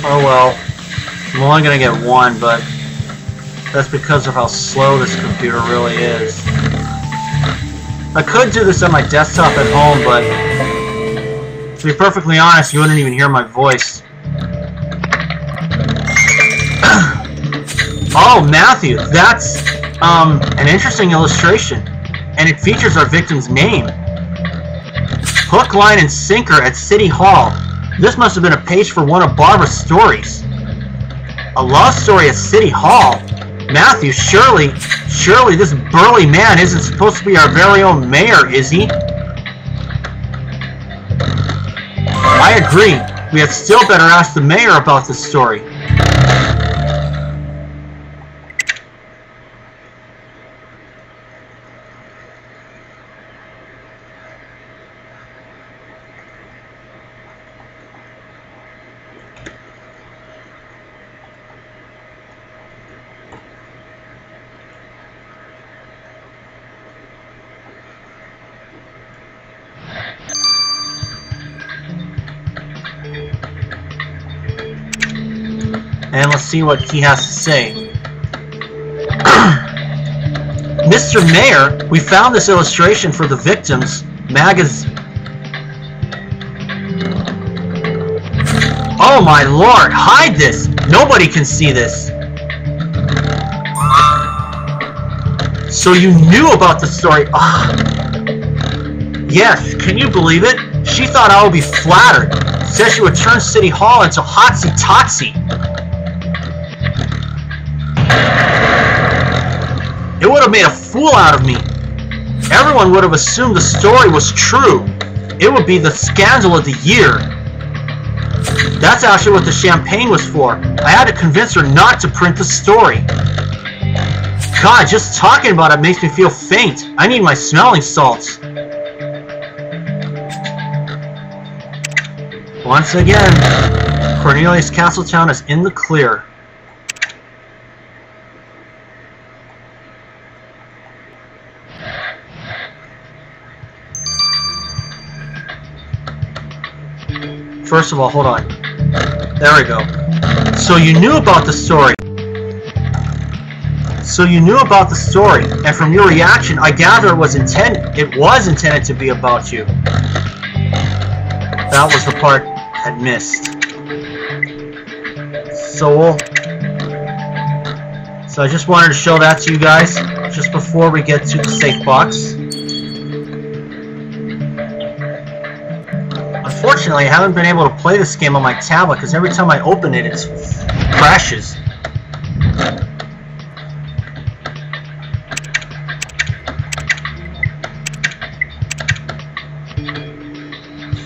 Oh well, I'm only going to get one, but that's because of how slow this computer really is. I could do this on my desktop at home, but to be perfectly honest, you wouldn't even hear my voice. Oh, Matthew, that's an interesting illustration, and it features our victim's name. Hook, line, and sinker at City Hall. This must have been a page for one of Barbara's stories. A love story at City Hall? Matthew, surely this burly man isn't supposed to be our very own mayor, is he? I agree. We had still better ask the mayor about this story. And let's see what he has to say. Mr. Mayor, we found this illustration for the victims magazine. Oh my lord, hide this! Nobody can see this! So you knew about the story. Yes, can you believe it? She thought I would be flattered. Said she would turn City Hall into Hotsy-Totsy. It would have made a fool out of me. Everyone would have assumed the story was true. It would be the scandal of the year. That's actually what the champagne was for. I had to convince her not to print the story. God, just talking about it makes me feel faint. I need my smelling salts. Once again, Cornelius Castletown is in the clear. First of all, hold on. There we go. So you knew about the story. And from your reaction, I gather it was intended to be about you. That was the part I missed. So I just wanted to show that to you guys just before we get to the safe box. Unfortunately, I haven't been able to play this game on my tablet because every time I open it, it crashes.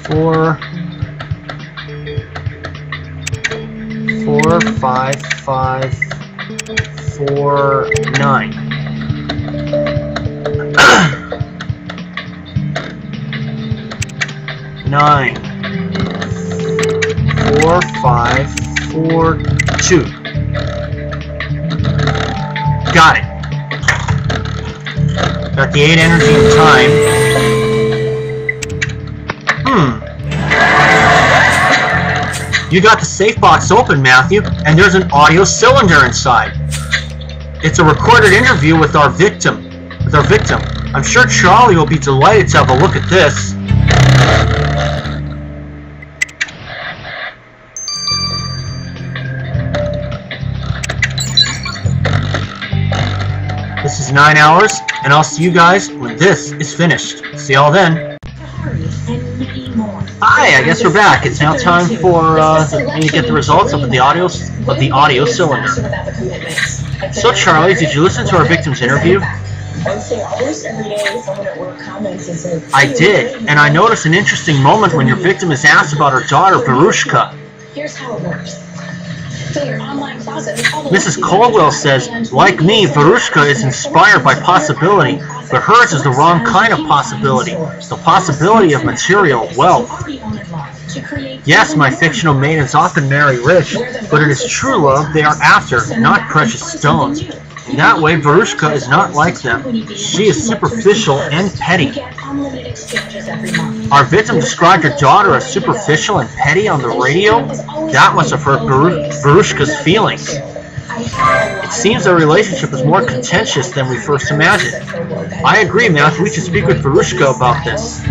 Four, 5, 5, 4, 9. 9, 4, 5, 4, 2. Got it. Got the 8 energy and time. You got the safe box open, Matthew, and there's an audio cylinder inside. It's a recorded interview with our victim. I'm sure Charlie will be delighted to have a look at this. This is 9 hours, and I'll see you guys when this is finished. See y'all then. Hi, I guess we're back. It's now time for me to get the results of the audio cylinder. So Charlie, did you listen to our victim's interview? I did, and I noticed an interesting moment when your victim is asked about her daughter, Verushka. Here's how it works. Mrs. Caldwell says, like me, Verushka is inspired by possibility, but hers is the wrong kind of possibility, the possibility of material wealth. Yes, my fictional maidens often marry rich, but it is true love they are after, not precious stones. In that way, Verushka is not like them. She is superficial and petty. Our victim described her daughter as superficial and petty on the radio? That must have hurt Verushka's feelings. It seems their relationship is more contentious than we first imagined. I agree, Matthew. We should speak with Verushka about this.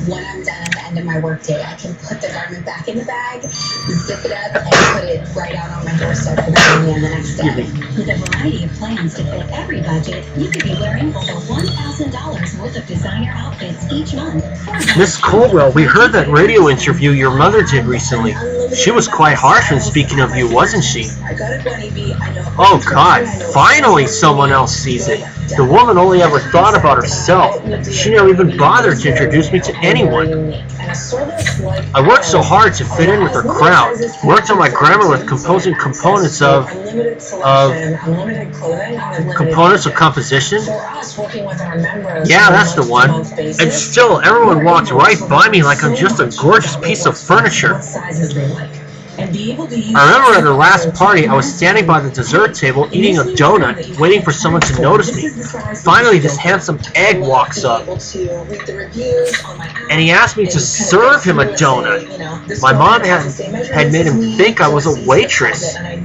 When I'm done at the end of my workday, I can put the garment back in the bag, zip it up, and put it right out on my doorstep for the next day. With a variety of plans to fit every budget, you could be wearing over $1,000 worth of designer outfits each month. Miss Coldwell, we heard that radio interview your mother did recently. She was quite harsh when speaking of you, wasn't she? Oh God, finally someone else sees it. The woman only ever thought about herself. She never even bothered to introduce me to anyone. I worked so hard to fit in with her crowd. Worked on my grammar with composing components of composition? Yeah, that's the one. And still, everyone walks right by me like I'm just a gorgeous piece of furniture. I remember at her last party, I was standing by the dessert table eating a donut, waiting for someone to notice me. Finally, this handsome egg walks up, and he asked me to serve him a donut. My mom had made him think I was a waitress. I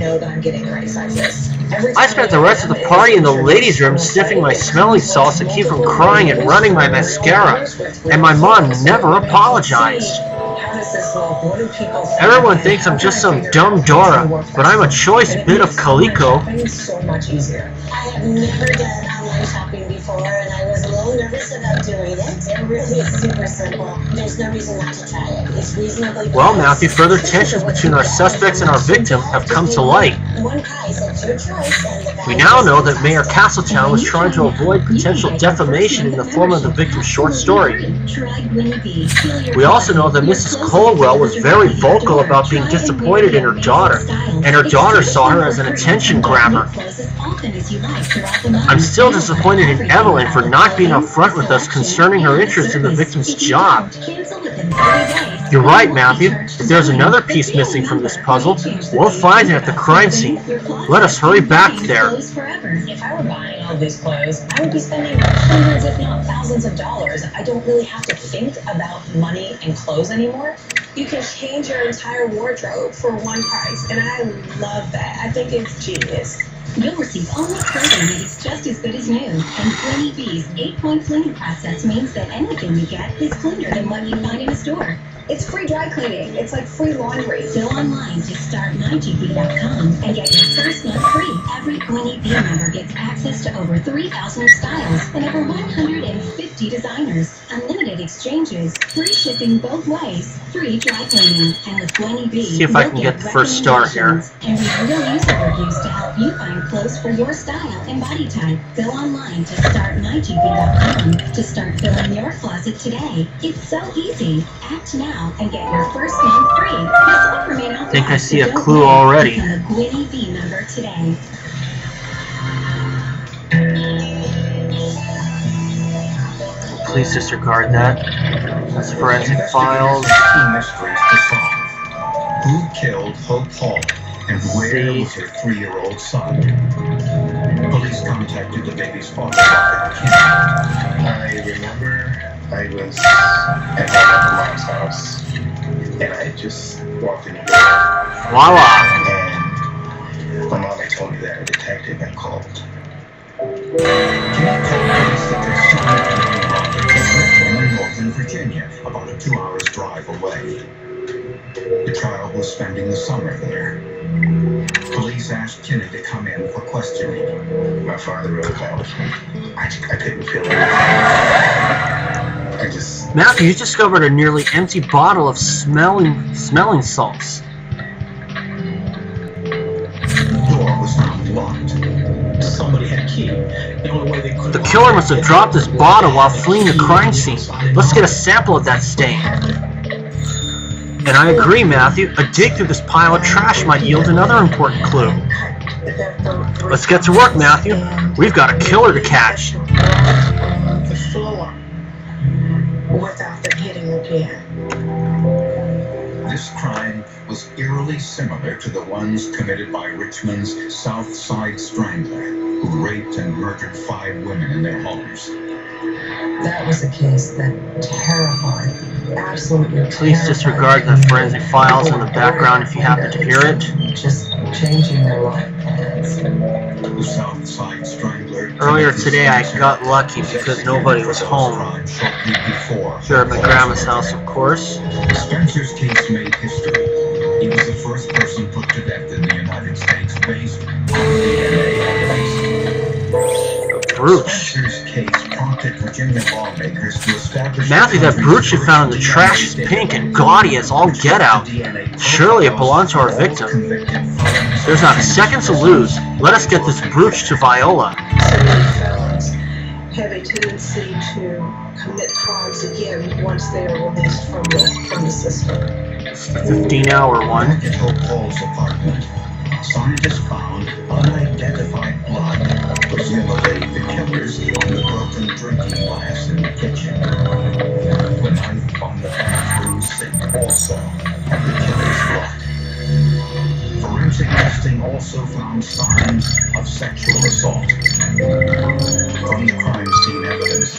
spent the rest of the party in the ladies' room sniffing my smelling salts to keep from crying and running my mascara, and my mom never apologized. Everyone thinks I'm just some dumb Dora, but I'm a choice bit of Calico. I have never done online shopping before, and I was a little nervous about doing it. It really is super simple. There's no reason not to try it. It's reasonably priced. Well, Matthew, further tensions between our suspects and our victim have come to light. One price at your choice, and the We now know that Mayor Castletown was trying to avoid potential defamation in the form of the victim's short story. We also know that Mrs. Coldwell was very vocal about being disappointed in her daughter, and her daughter saw her as an attention grabber. I'm still disappointed in Evelyn for not being upfront with us concerning her interest in the victim's job. You're right, Matthew. If there's another piece missing from this puzzle, we'll find it at the crime scene. Let us hurry back there. If I were buying all these clothes, I would be spending hundreds, if not thousands of dollars. I don't really have to think about money and clothes anymore. You can change your entire wardrobe for one price, and I love that. I think it's genius. You'll receive only clothing that is just as good as new, and Gwenny B's 8-point cleaning process means that anything you get is cleaner than what you find in a store. It's free dry cleaning. It's like free laundry. Go online to start9gb.com and get your first month free. Every Gwenny B member gets access to over 3,000 styles and over 150 designers, unlimited exchanges, free shipping both ways, free dry cleaning, and with Gwenny B, See if I can get the first star here. And with real user reviews to help you find clothes for your style and body type. Go online to start9gb.com to start filling your closet today. It's so easy. Act now and get your first month free. This offer may not I think I see a Don't clue wait. already. Become a Gwenny B member today. Please disregard that. That's forensic files. Key mysteries to solve. Who killed Hope Hall, and where was her 3-year-old son? Police contacted the baby's father, Dr. Kim. I remember I was at my mom's house, and I just walked in the door, Voila! and my mom had told me that a detective had called. Kim told police that their son had been robbed at a home in Northern Virginia, about a 2-hour drive away. The child was spending the summer there. Police asked Kinney to come in for questioning. My father really called me. I couldn't feel anything. I just... Matthew, you discovered a nearly empty bottle of smelling salts. The door was found locked. Somebody had a key. The only way they could... The killer must have dropped this bottle while fleeing the crime scene. Let's get a sample of that stain. And I agree, Matthew. A dig through this pile of trash might yield another important clue. Let's get to work, Matthew. We've got a killer to catch. The floor without them hitting again. This crime was eerily similar to the ones committed by Richmond's South Side Strangler, who raped and murdered 5 women in their homes. That was a case that terrified, absolutely Please disregard the forensic files in the background if you happen to hear it. Just changing their life plans. The South Side Strangler... Earlier today, I got lucky because nobody was home. Shortly before. Here at my grandma's house, of course. Spencer's case made history. He was the first person put to death in the United States based on DNA evidence. brooch. Matthew, that brooch you found in the trash is pink and gaudy as all get out. Surely it belonged to our victim. There's not a second to lose. Let us get this brooch to Viola. Have a tendency to commit crimes again once they are released from the system. It's the 15-hour one. At Hope Hall's apartment, scientists found unidentified blood, presumably the killer's, on the broken drinking glass in the kitchen. The knife on the bathroom sink also had the killer's blood. Forensic testing also found signs of sexual assault. From the crime scene evidence,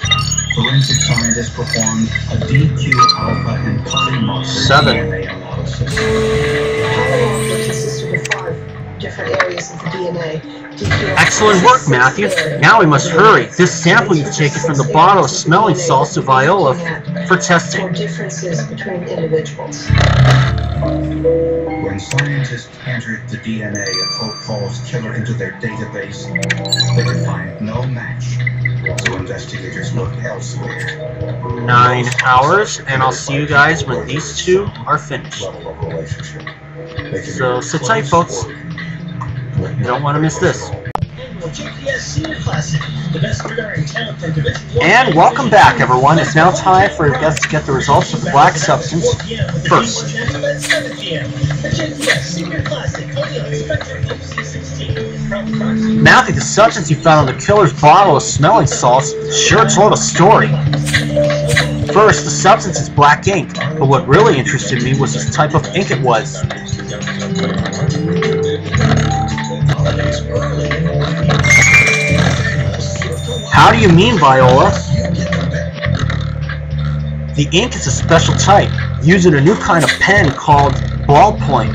forensic scientists performed a DQ alpha and polymorphic DNA analysis. Polygraph consisted of 5 different areas of the DNA. Excellent work, Matthew. Now we must hurry. This sample you've taken from the bottle of smelling salts to Viola for testing. For differences between individuals. When scientists entered the DNA of Hope Hall's killer into their database, they could find no match. So investigators looked elsewhere. 9 hours, and I'll see you guys when these two are finished. So sit tight, folks. You don't want to miss this. And welcome back, everyone. It's now time for us to get the results of the black substance first. Matthew, the substance you found on the killer's bottle of smelling salts sure told a story. First, the substance is black ink, but what really interested me was the type of ink it was. How do you mean, Viola? The ink is a special type, used in a new kind of pen called ballpoint.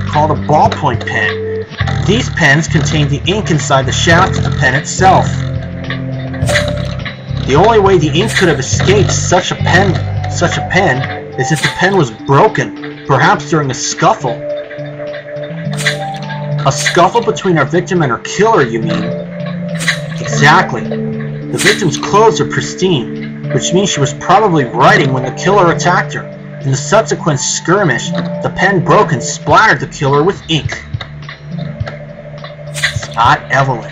Called a ballpoint pen. These pens contain the ink inside the shaft of the pen itself. The only way the ink could have escaped such a pen is if the pen was broken, perhaps during a scuffle. A scuffle between our victim and her killer, you mean? Exactly. The victim's clothes are pristine, which means she was probably writing when the killer attacked her. In the subsequent skirmish, the pen broke and splattered the killer with ink. It's not Evelyn,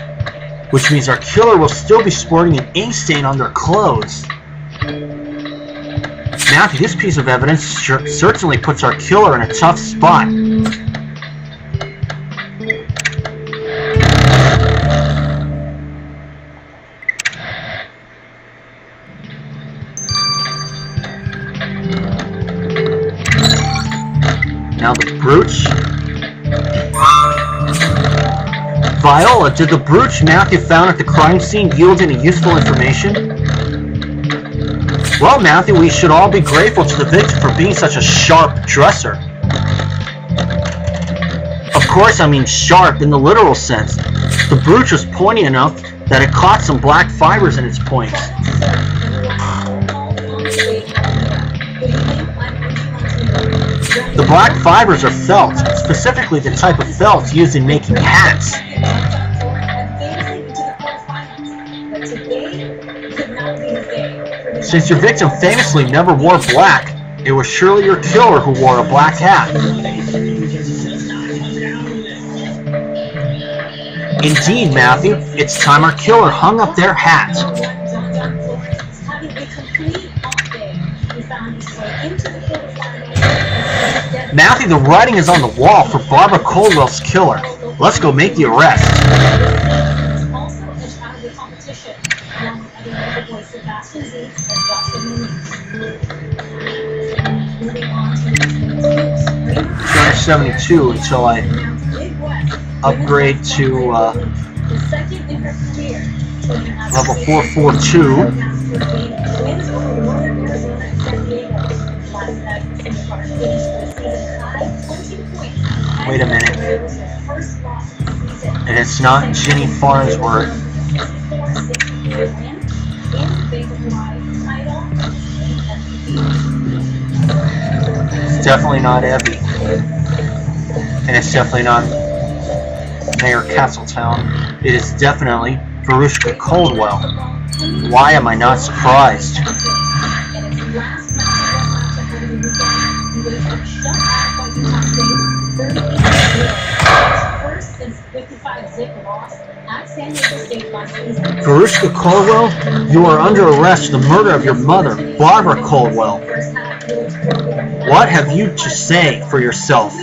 which means our killer will still be sporting an ink stain on their clothes. Matthew, this piece of evidence certainly puts our killer in a tough spot. Now the brooch. Viola, did the brooch Matthew found at the crime scene yield any useful information? Well, Matthew, we should all be grateful to the victim for being such a sharp dresser. Of course, I mean sharp in the literal sense. The brooch was pointy enough that it caught some black fibers in its points. The black fibers are felt, specifically the type of felt used in making hats. Since your victim famously never wore black, it was surely your killer who wore a black hat. Indeed, Matthew, it's time our killer hung up their hat. Matthew, the writing is on the wall for Barbara Caldwell's killer. Let's go make the arrest. $272 until I upgrade to level 442. Wait a minute. And it's not Jenny Farnsworth. It's definitely not Evie. And it's definitely not Mayor Castletown. It is definitely Verushka Coldwell. Why am I not surprised? Verushka Coldwell, you are under arrest for the murder of your mother, Barbara Coldwell. What have you to say for yourself?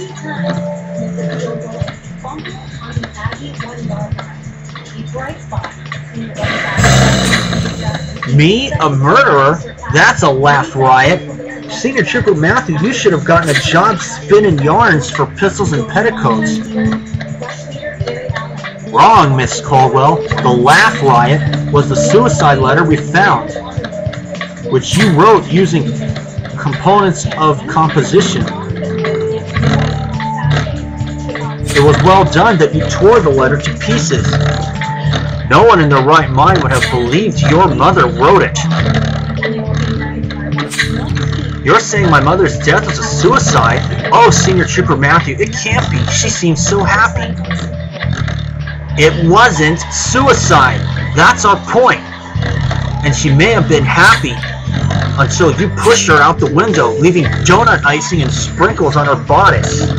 Me? A murderer? That's a laugh riot. Senior Trooper Matthew, you should have gotten a job spinning yarns for pistols and petticoats. Wrong, Miss Coldwell. The laugh riot was the suicide letter we found, which you wrote using components of composition. It was well done that you tore the letter to pieces. No one in their right mind would have believed your mother wrote it. You're saying my mother's death was a suicide? Oh, Senior Trooper Matthew, it can't be. She seems so happy. It wasn't suicide. That's our point. And she may have been happy until you pushed her out the window, leaving donut icing and sprinkles on her bodice.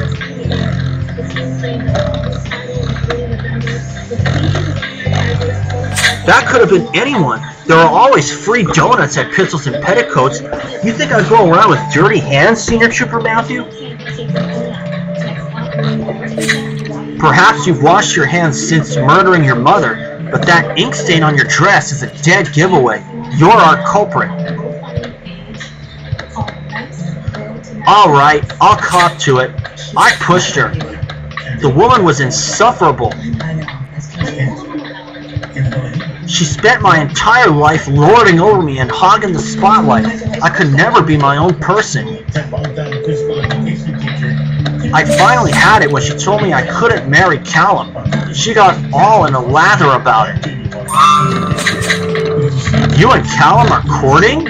That could have been anyone. There are always free donuts at Pistols and Petticoats. You think I'd go around with dirty hands, Senior Trooper Matthew? Perhaps you've washed your hands since murdering your mother, but that ink stain on your dress is a dead giveaway. You're our culprit. Alright, I'll cop to it. I pushed her. The woman was insufferable. She spent my entire life lording over me and hogging the spotlight. I could never be my own person. I finally had it when she told me I couldn't marry Callum. She got all in a lather about it. You and Callum are courting?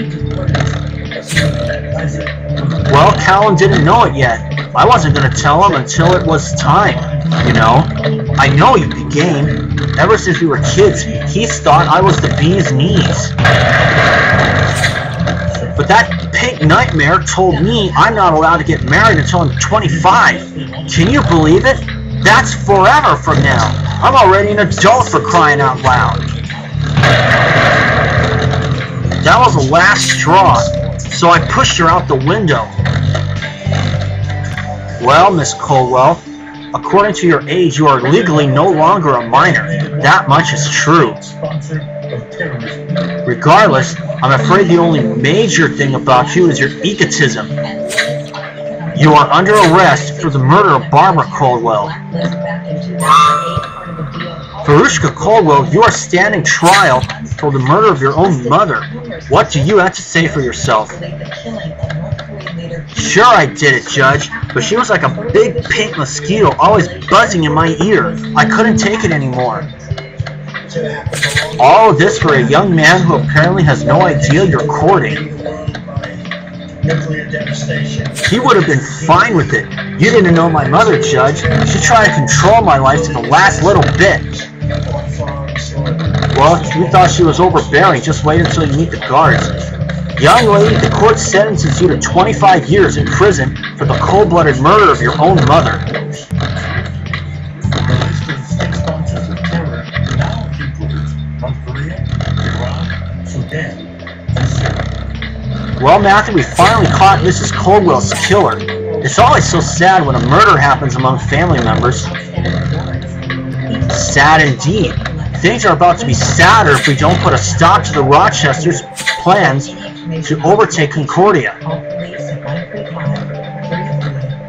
Well, Callum didn't know it yet. I wasn't going to tell him until it was time, you know. I know you'd be game. Ever since we were kids, he's thought I was the bee's knees. But that pink nightmare told me I'm not allowed to get married until I'm 25. Can you believe it? That's forever from now. I'm already an adult, for crying out loud. That was the last straw, so I pushed her out the window. Well, Miss Coldwell, according to your age, you are legally no longer a minor. That much is true. Regardless, I'm afraid the only major thing about you is your egotism. You are under arrest for the murder of Barbara Coldwell. Verushka Coldwell, you are standing trial for the murder of your own mother. What do you have to say for yourself? Sure I did it, Judge, but she was like a big pink mosquito always buzzing in my ear. I couldn't take it anymore. All of this for a young man who apparently has no idea you're courting. He would have been fine with it. You didn't know my mother, Judge. She tried to control my life to the last little bit. Well, you thought she was overbearing. Just wait until you meet the guards. Young lady, the court sentences you to 25 years in prison for the cold-blooded murder of your own mother. Well, Matthew, we finally caught Mrs. Coldwell's killer. It's always so sad when a murder happens among family members. Sad indeed. Things are about to be sadder if we don't put a stop to the Rochesters' plans to overtake Concordia.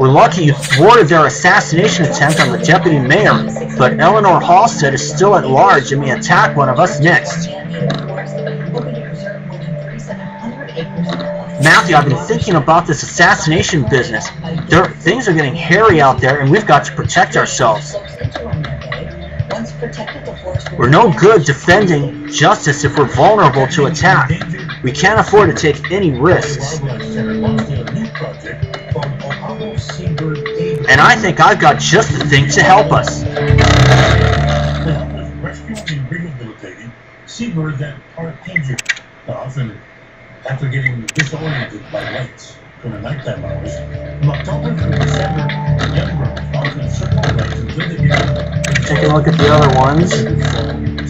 We're lucky you thwarted their assassination attempt on the deputy mayor, but Eleanor Halstead is still at large and may attack one of us next. Matthew, I've been thinking about this assassination business. Things are getting hairy out there, and we've got to protect ourselves. We're no good defending justice if we're vulnerable to attack. We can't afford to take any risks. And I think I've got just the thing to help us. after getting disoriented by lights from the nighttime hours. From October through December, young girls often circle lights until they get Take a look at the other ones.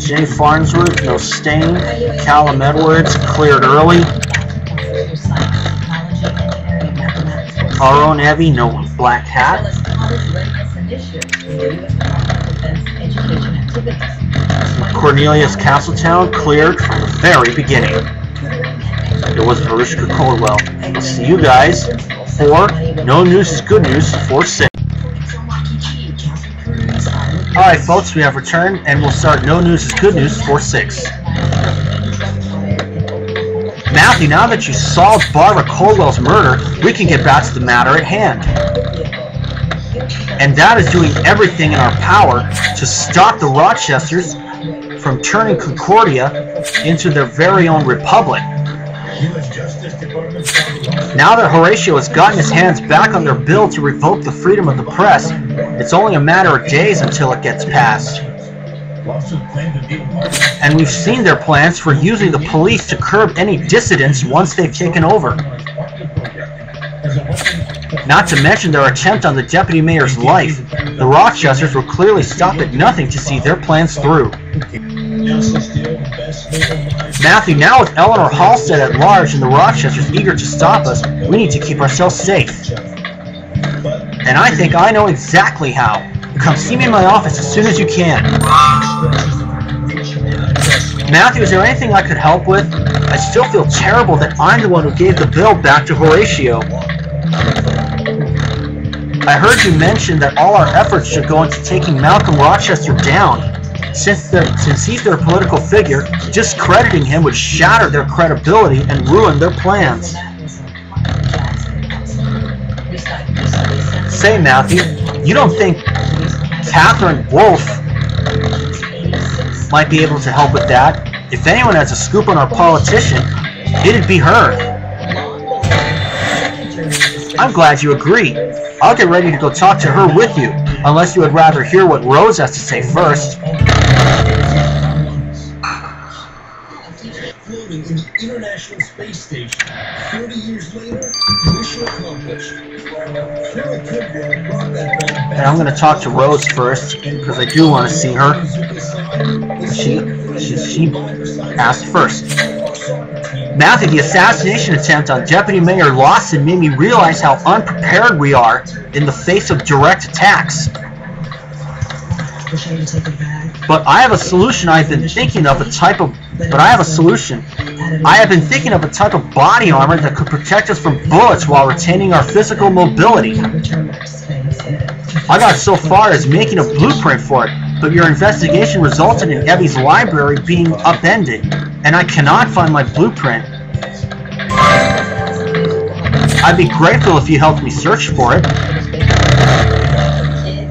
Jay Farnsworth, no stain. Callum Edwards, cleared early. Our own Evie, no black hat. Cornelius Castletown, cleared from the very beginning. It was Mariska Caldwell. We'll see you guys for No News is Good News 4-6. Alright folks, we have returned and we'll start No News is Good News 4-6. Matthew, now that you solved Barbara Caldwell's murder, we can get back to the matter at hand. And that is doing everything in our power to stop the Rochesters from turning Concordia into their very own republic. Now that Horatio has gotten his hands back on their bill to revoke the freedom of the press, it's only a matter of days until it gets passed. And we've seen their plans for using the police to curb any dissidents once they've taken over. Not to mention their attempt on the deputy mayor's life. The Rochesters will clearly stop at nothing to see their plans through. Matthew, now with Eleanor Halstead at large and the Rochesters eager to stop us, we need to keep ourselves safe. And I think I know exactly how. Come see me in my office as soon as you can. Matthew, is there anything I could help with? I still feel terrible that I'm the one who gave the bill back to Horatio. I heard you mention that all our efforts should go into taking Malcolm Rochester down. Since he's their political figure, discrediting him would shatter their credibility and ruin their plans. Say, Matthew, you don't think Catherine Wolfe might be able to help with that? If anyone has a scoop on our politician, it'd be her. I'm glad you agree. I'll get ready to go talk to her with you, unless you would rather hear what Rose has to say first. Floating in the International Space Station. 30 years later, mission accomplished. And I'm going to talk to Rose first, because I do want to see her. She asked first. Matthew, the assassination attempt on Deputy Mayor Lawson made me realize how unprepared we are in the face of direct attacks. But I have a solution. I have been thinking of a type of body armor that could protect us from bullets while retaining our physical mobility. I got so far as making a blueprint for it, but your investigation resulted in Evie's library being upended, and I cannot find my blueprint. I'd be grateful if you helped me search for it.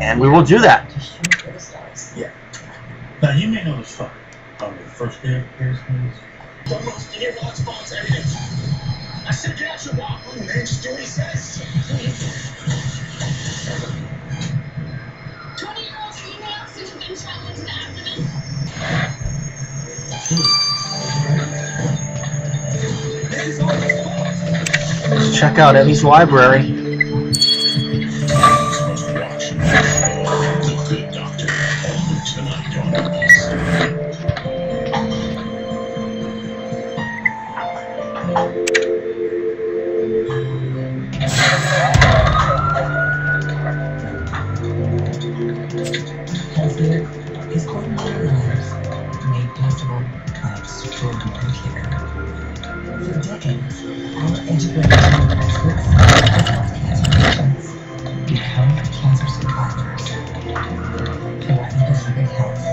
And we will do that. Yeah. Now, you may know this song on the first day of Paris News. I said get out your walk. Oh, man, just do what he says. 20-year-old female who's been challenged to activism. Let's check out Evie's library. His coordinated lives made possible by extraordinary care. For decades, our educated experts have helped cancer patients become cancer survivors who are in perfect health.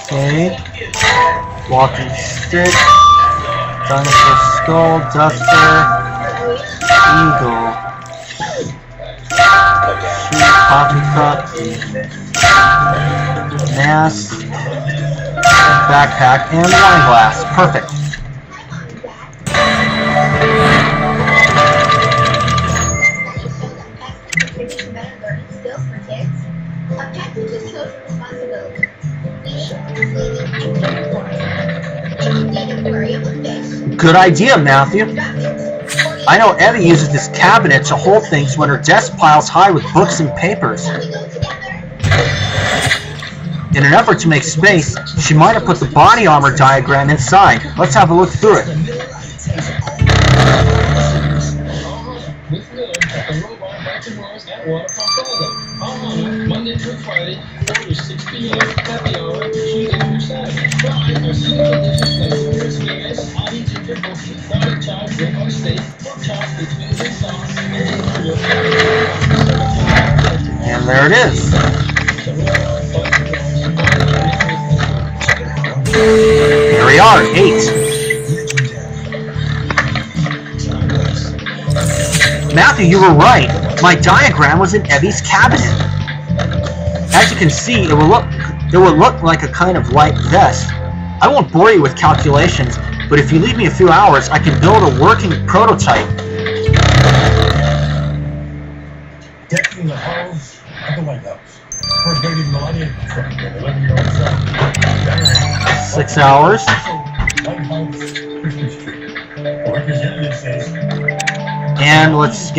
Okay. Walking stick, dinosaur skull, duster, eagle, shoe, coffee cup, mask, backpack, and wine glass. Perfect. Just shows responsibility. You needn't worry about this. Good idea, Matthew. I know Evie uses this cabinet to hold things when her desk piles high with books and papers. Shall we go together? In an effort to make space, she might have put the body armor diagram inside. Let's have a look through it. With Miller at the Robot by Tomorrow's at Waterfront Plaza. Monday through Friday, 4 to 6 p.m. Happy hour, Tuesday through Saturday. Fries are seasonal dishes like Chris Vegas, Audi Ginger Cookie, Fried Chives, Rainbow Steak, pork chops with vinegar sauce, And there it is. Here we are, 8. Matthew, you were right. My diagram was in Evie's cabinet. As you can see, it will look like a kind of light vest. I won't bore you with calculations, but if you leave me a few hours, I can build a working prototype. Decking the halls of the White House. First lady Melania Trump and 11-year-old son. 6 hours. White House Christmas tree. The representative says. And let's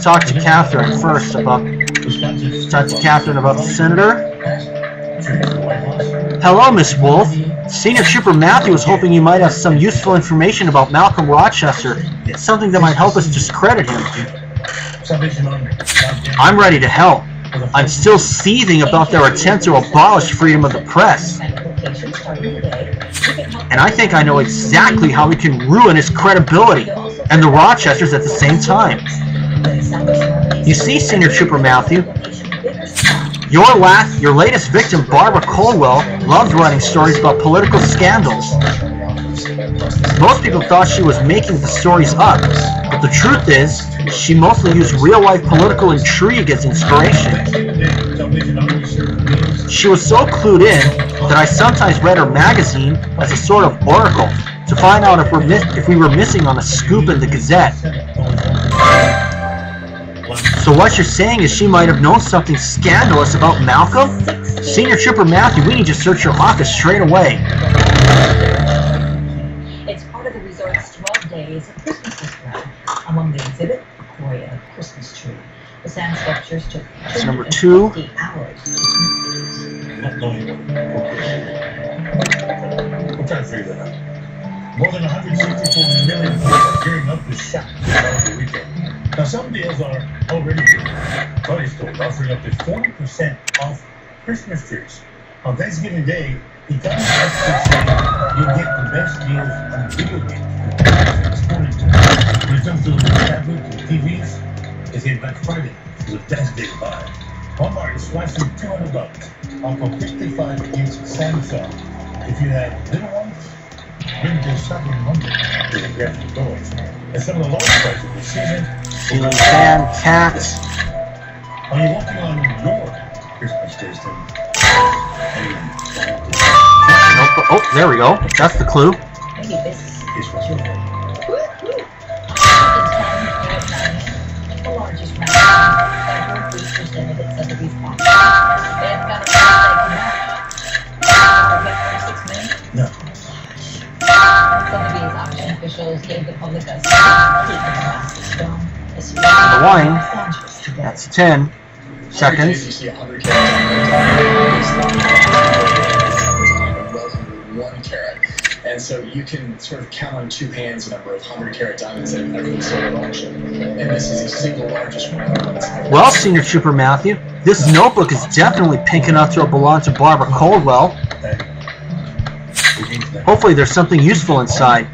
talk to Catherine first about. Talk to Catherine about the senator. Hello, Miss Wolf. Senior Trooper Matthew was hoping you might have some useful information about Malcolm Rochester. Something that might help us discredit him. I'm ready to help. I'm still seething about their attempt to abolish freedom of the press. And I think I know exactly how we can ruin his credibility and the Rochesters at the same time. You see, Senior Trooper Matthew, your latest victim, Barbara Caldwell, loved writing stories about political scandals. Most people thought she was making the stories up, but the truth is, she mostly used real-life political intrigue as inspiration. She was so clued in that I sometimes read her magazine as a sort of oracle to find out if we were missing on a scoop in the Gazette. So what you're saying is she might have known something scandalous about Malcolm? Senior Trooper Matthew, we need to search your office straight away. It's part of the resort's 12 days of Christmas program. Among the exhibit, Korea Christmas tree. The sand sculptures took That's number 2. 250 hours. We're trying to figure that out. More than 164 million people are gearing up to shop over the weekend. Now, some deals are already good. Toy stores offering up to 40% off Christmas trees. On Thanksgiving Day, Economy experts say you'll get the best deals on video games. When it comes to tablets and TVs, they say Black Friday is the best day to buy. Walmart is slashing $200 off a 55-inch Samsung. If you have little ones, bring their shopping Monday to the graphic doors. And some of the lowest prices of the season. Ceiling fan, cat. Are you working on your Christmas tasting? Nope. Oh, there we go. That's the clue. Maybe this is what you're doing. The largest round ever 3% of its Sotheby's property. They haven't got a price like that. No. Sotheby's auction officials gave the public a stone. The wine. That's 10 seconds. You see 100 1 carat. And so you can sort of count on 2 hands the number of 100-carat diamonds that have ever been sold at auction. And this is the single largest round. Well, Senior Trooper Matthew, this notebook is definitely pink enough to have belonged to Barbara Caldwell. Hopefully there's something useful inside.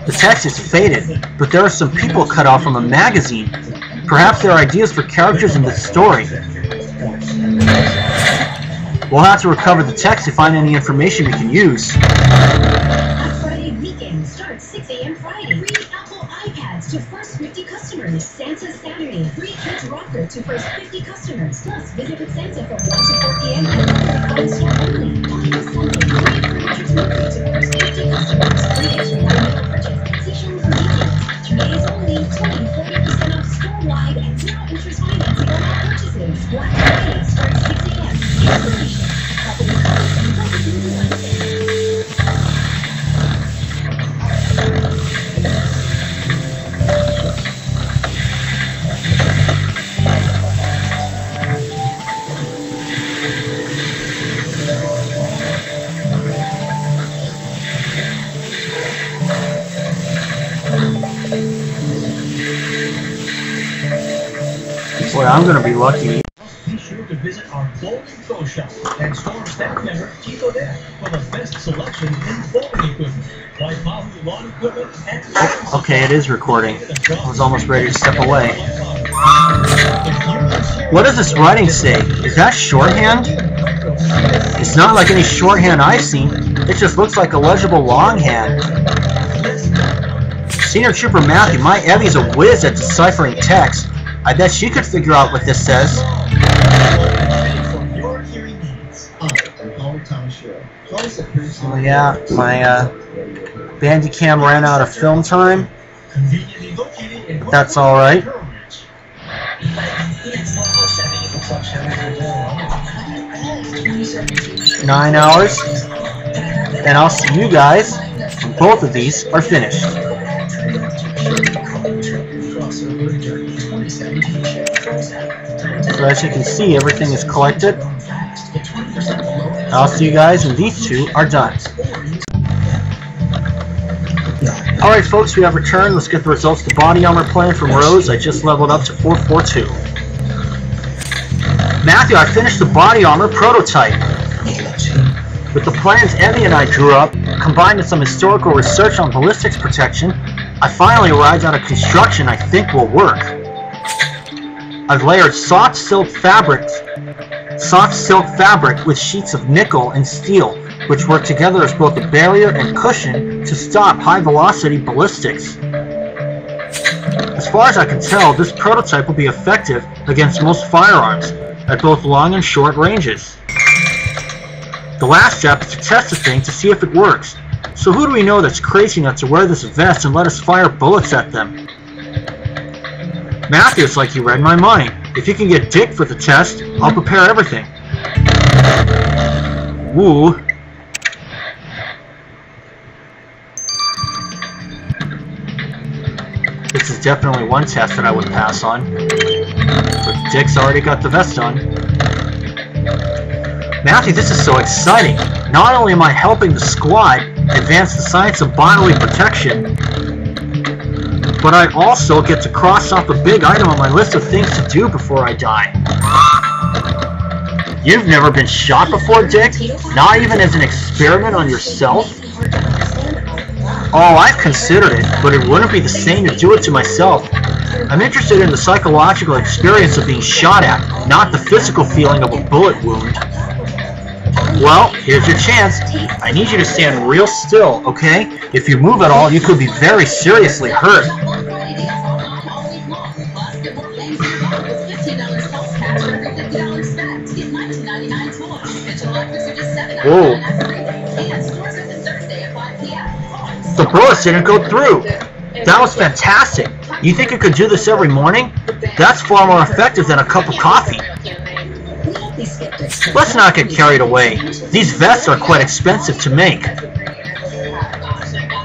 The text is faded, but there are some people cut off from a magazine. Perhaps there are ideas for characters in this story. We'll have to recover the text to find any information we can use. Black Friday weekend starts 6 a.m. Friday. Free Apple iPads to first 50 customers. Santa Saturday. Free kids rocker to first 50 customers. Plus, visit with Santa from 1 to 4 p.m. at the store only. Final Sunday. Free furniture delivery to first 50 customers. Free extra minimum purchase. See showrooms and details. 2 days only. 20-40% off store-wide and 0 interest financing. Boy, I'm gonna be lucky. Be sure to visit our Bowling Pro Shop and Storm staff member Tito there for the best selection in bowling equipment. Like Mahu lawn equipment and Okay, it is recording. I was almost ready to step away. What does this writing say? Is that shorthand? It's not like any shorthand I've seen. It just looks like a legible longhand. Senior Trooper Matthew, my Evie's a whiz at deciphering text. I bet she could figure out what this says. Oh yeah, my Bandicam ran out of film time. That's alright. 9 hours. And I'll see you guys when both of these are finished. So as you can see, everything is collected. I'll see you guys when these two are done. Alright folks, we have returned. Let's get the results of the body armor plan from Rose. I just leveled up to 442. Matthew, I finished the body armor prototype. With the plans Evie and I drew up, combined with some historical research on ballistics protection, I finally arrived at a construction I think will work. I've layered soft silk fabric with sheets of nickel and steel, which work together as both a barrier and cushion to stop high-velocity ballistics. As far as I can tell, this prototype will be effective against most firearms, at both long and short ranges. The last step is to test the thing to see if it works. So who do we know that's crazy enough to wear this vest and let us fire bullets at them? Matthew, it's like you read my mind. If you can get Dick for the test, I'll prepare everything. Woo. This is definitely one test that I would pass on. But Dick's already got the vest on. Matthew, this is so exciting. Not only am I helping the squad advance the science of bodily protection, but I also get to cross off a big item on my list of things to do before I die. You've never been shot before, Dick? Not even as an experiment on yourself? Oh, I've considered it, but it wouldn't be the same to do it to myself. I'm interested in the psychological experience of being shot at, not the physical feeling of a bullet wound. Well, here's your chance. I need you to stand real still, okay? If you move at all, you could be very seriously hurt. Whoa. The bullets didn't go through. That was fantastic. You think you could do this every morning? That's far more effective than a cup of coffee. Let's not get carried away. These vests are quite expensive to make.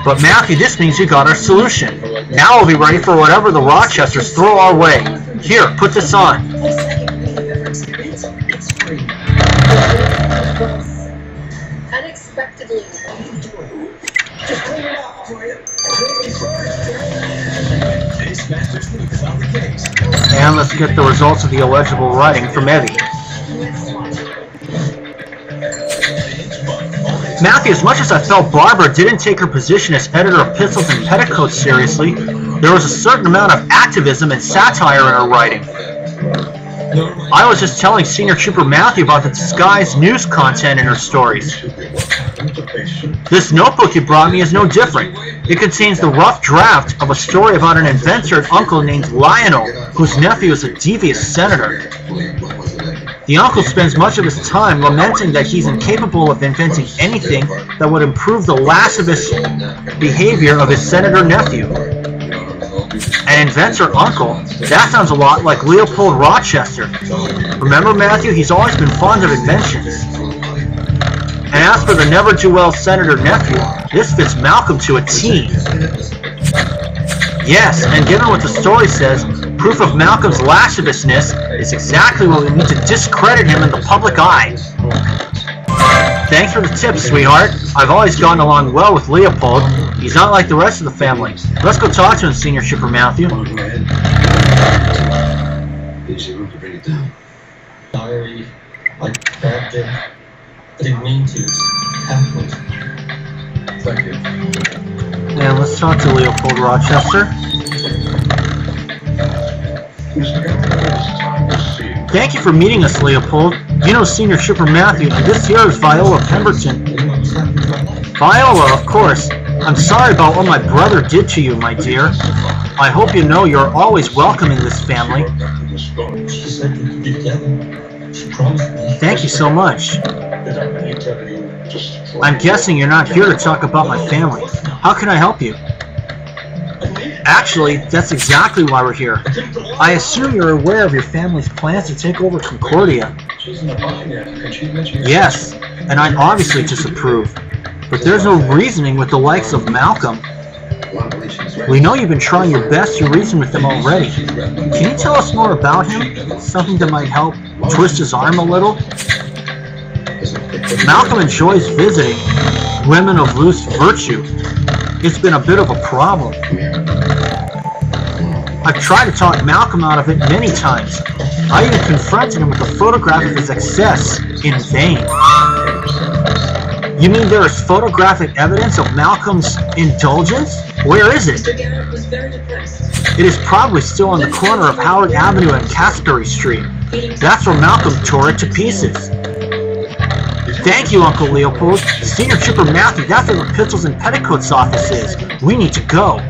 But Matthew, this means you got our solution. Now we'll be ready for whatever the Rochesters throw our way. Here, put this on. Unexpectedly. And let's get the results of the illegible writing from Evie. Matthew, as much as I felt Barbara didn't take her position as editor of Pistols and Petticoats seriously, there was a certain amount of activism and satire in her writing. I was just telling Senior Trooper Matthew about the disguised news content in her stories. This notebook you brought me is no different. It contains the rough draft of a story about an inventor and uncle named Lionel, whose nephew is a devious senator. The uncle spends much of his time lamenting that he's incapable of inventing anything that would improve the lascivious behavior of his senator nephew. An inventor uncle? That sounds a lot like Leopold Rochester. Remember, Matthew, he's always been fond of inventions. And as for the never-do-well senator nephew, this fits Malcolm to a T. Yes, and given what the story says, proof of Malcolm's lasciviousness is exactly what we need to discredit him in the public eye. Thanks for the tip, sweetheart. I've always gotten along well with Leopold. He's not like the rest of the family. Let's go talk to him, Senior Shipper Matthew. Go ahead. There's your room to bring it down. Sorry, I grabbed it. I didn't mean to. Happened. Thank you. And let's talk to Leopold Rochester. Mr. Governor, it's time to see you. Thank you for meeting us, Leopold. You know Senior Shipper Matthew, and this here is Viola Pemberton. Viola, of course. I'm sorry about what my brother did to you, my dear. I hope you know you're always welcome in this family. She said we could be together. She promised me. Thank you so much. Did I really tell you just I'm guessing you're not here to talk about my family. How can I help you? Actually, that's exactly why we're here. I assume you're aware of your family's plans to take over Concordia. She's in the binary. Could she mention Yes, and I obviously disapprove. But there's no reasoning with the likes of Malcolm. We know you've been trying your best to reason with them already. Can you tell us more about him? Something that might help twist his arm a little? Malcolm enjoys visiting women of loose virtue. It's been a bit of a problem. I've tried to talk Malcolm out of it many times. I even confronted him with a photograph of his excess in vain. You mean there is photographic evidence of Malcolm's indulgence? Where is it? Mr. Garrett was very depressed. It is probably still on the corner of Howard Avenue and Casbury Street. That's where Malcolm tore it to pieces. Thank you, Uncle Leopold. Senior Trooper Matthew, that's where the Pistols and Petticoats office is. We need to go.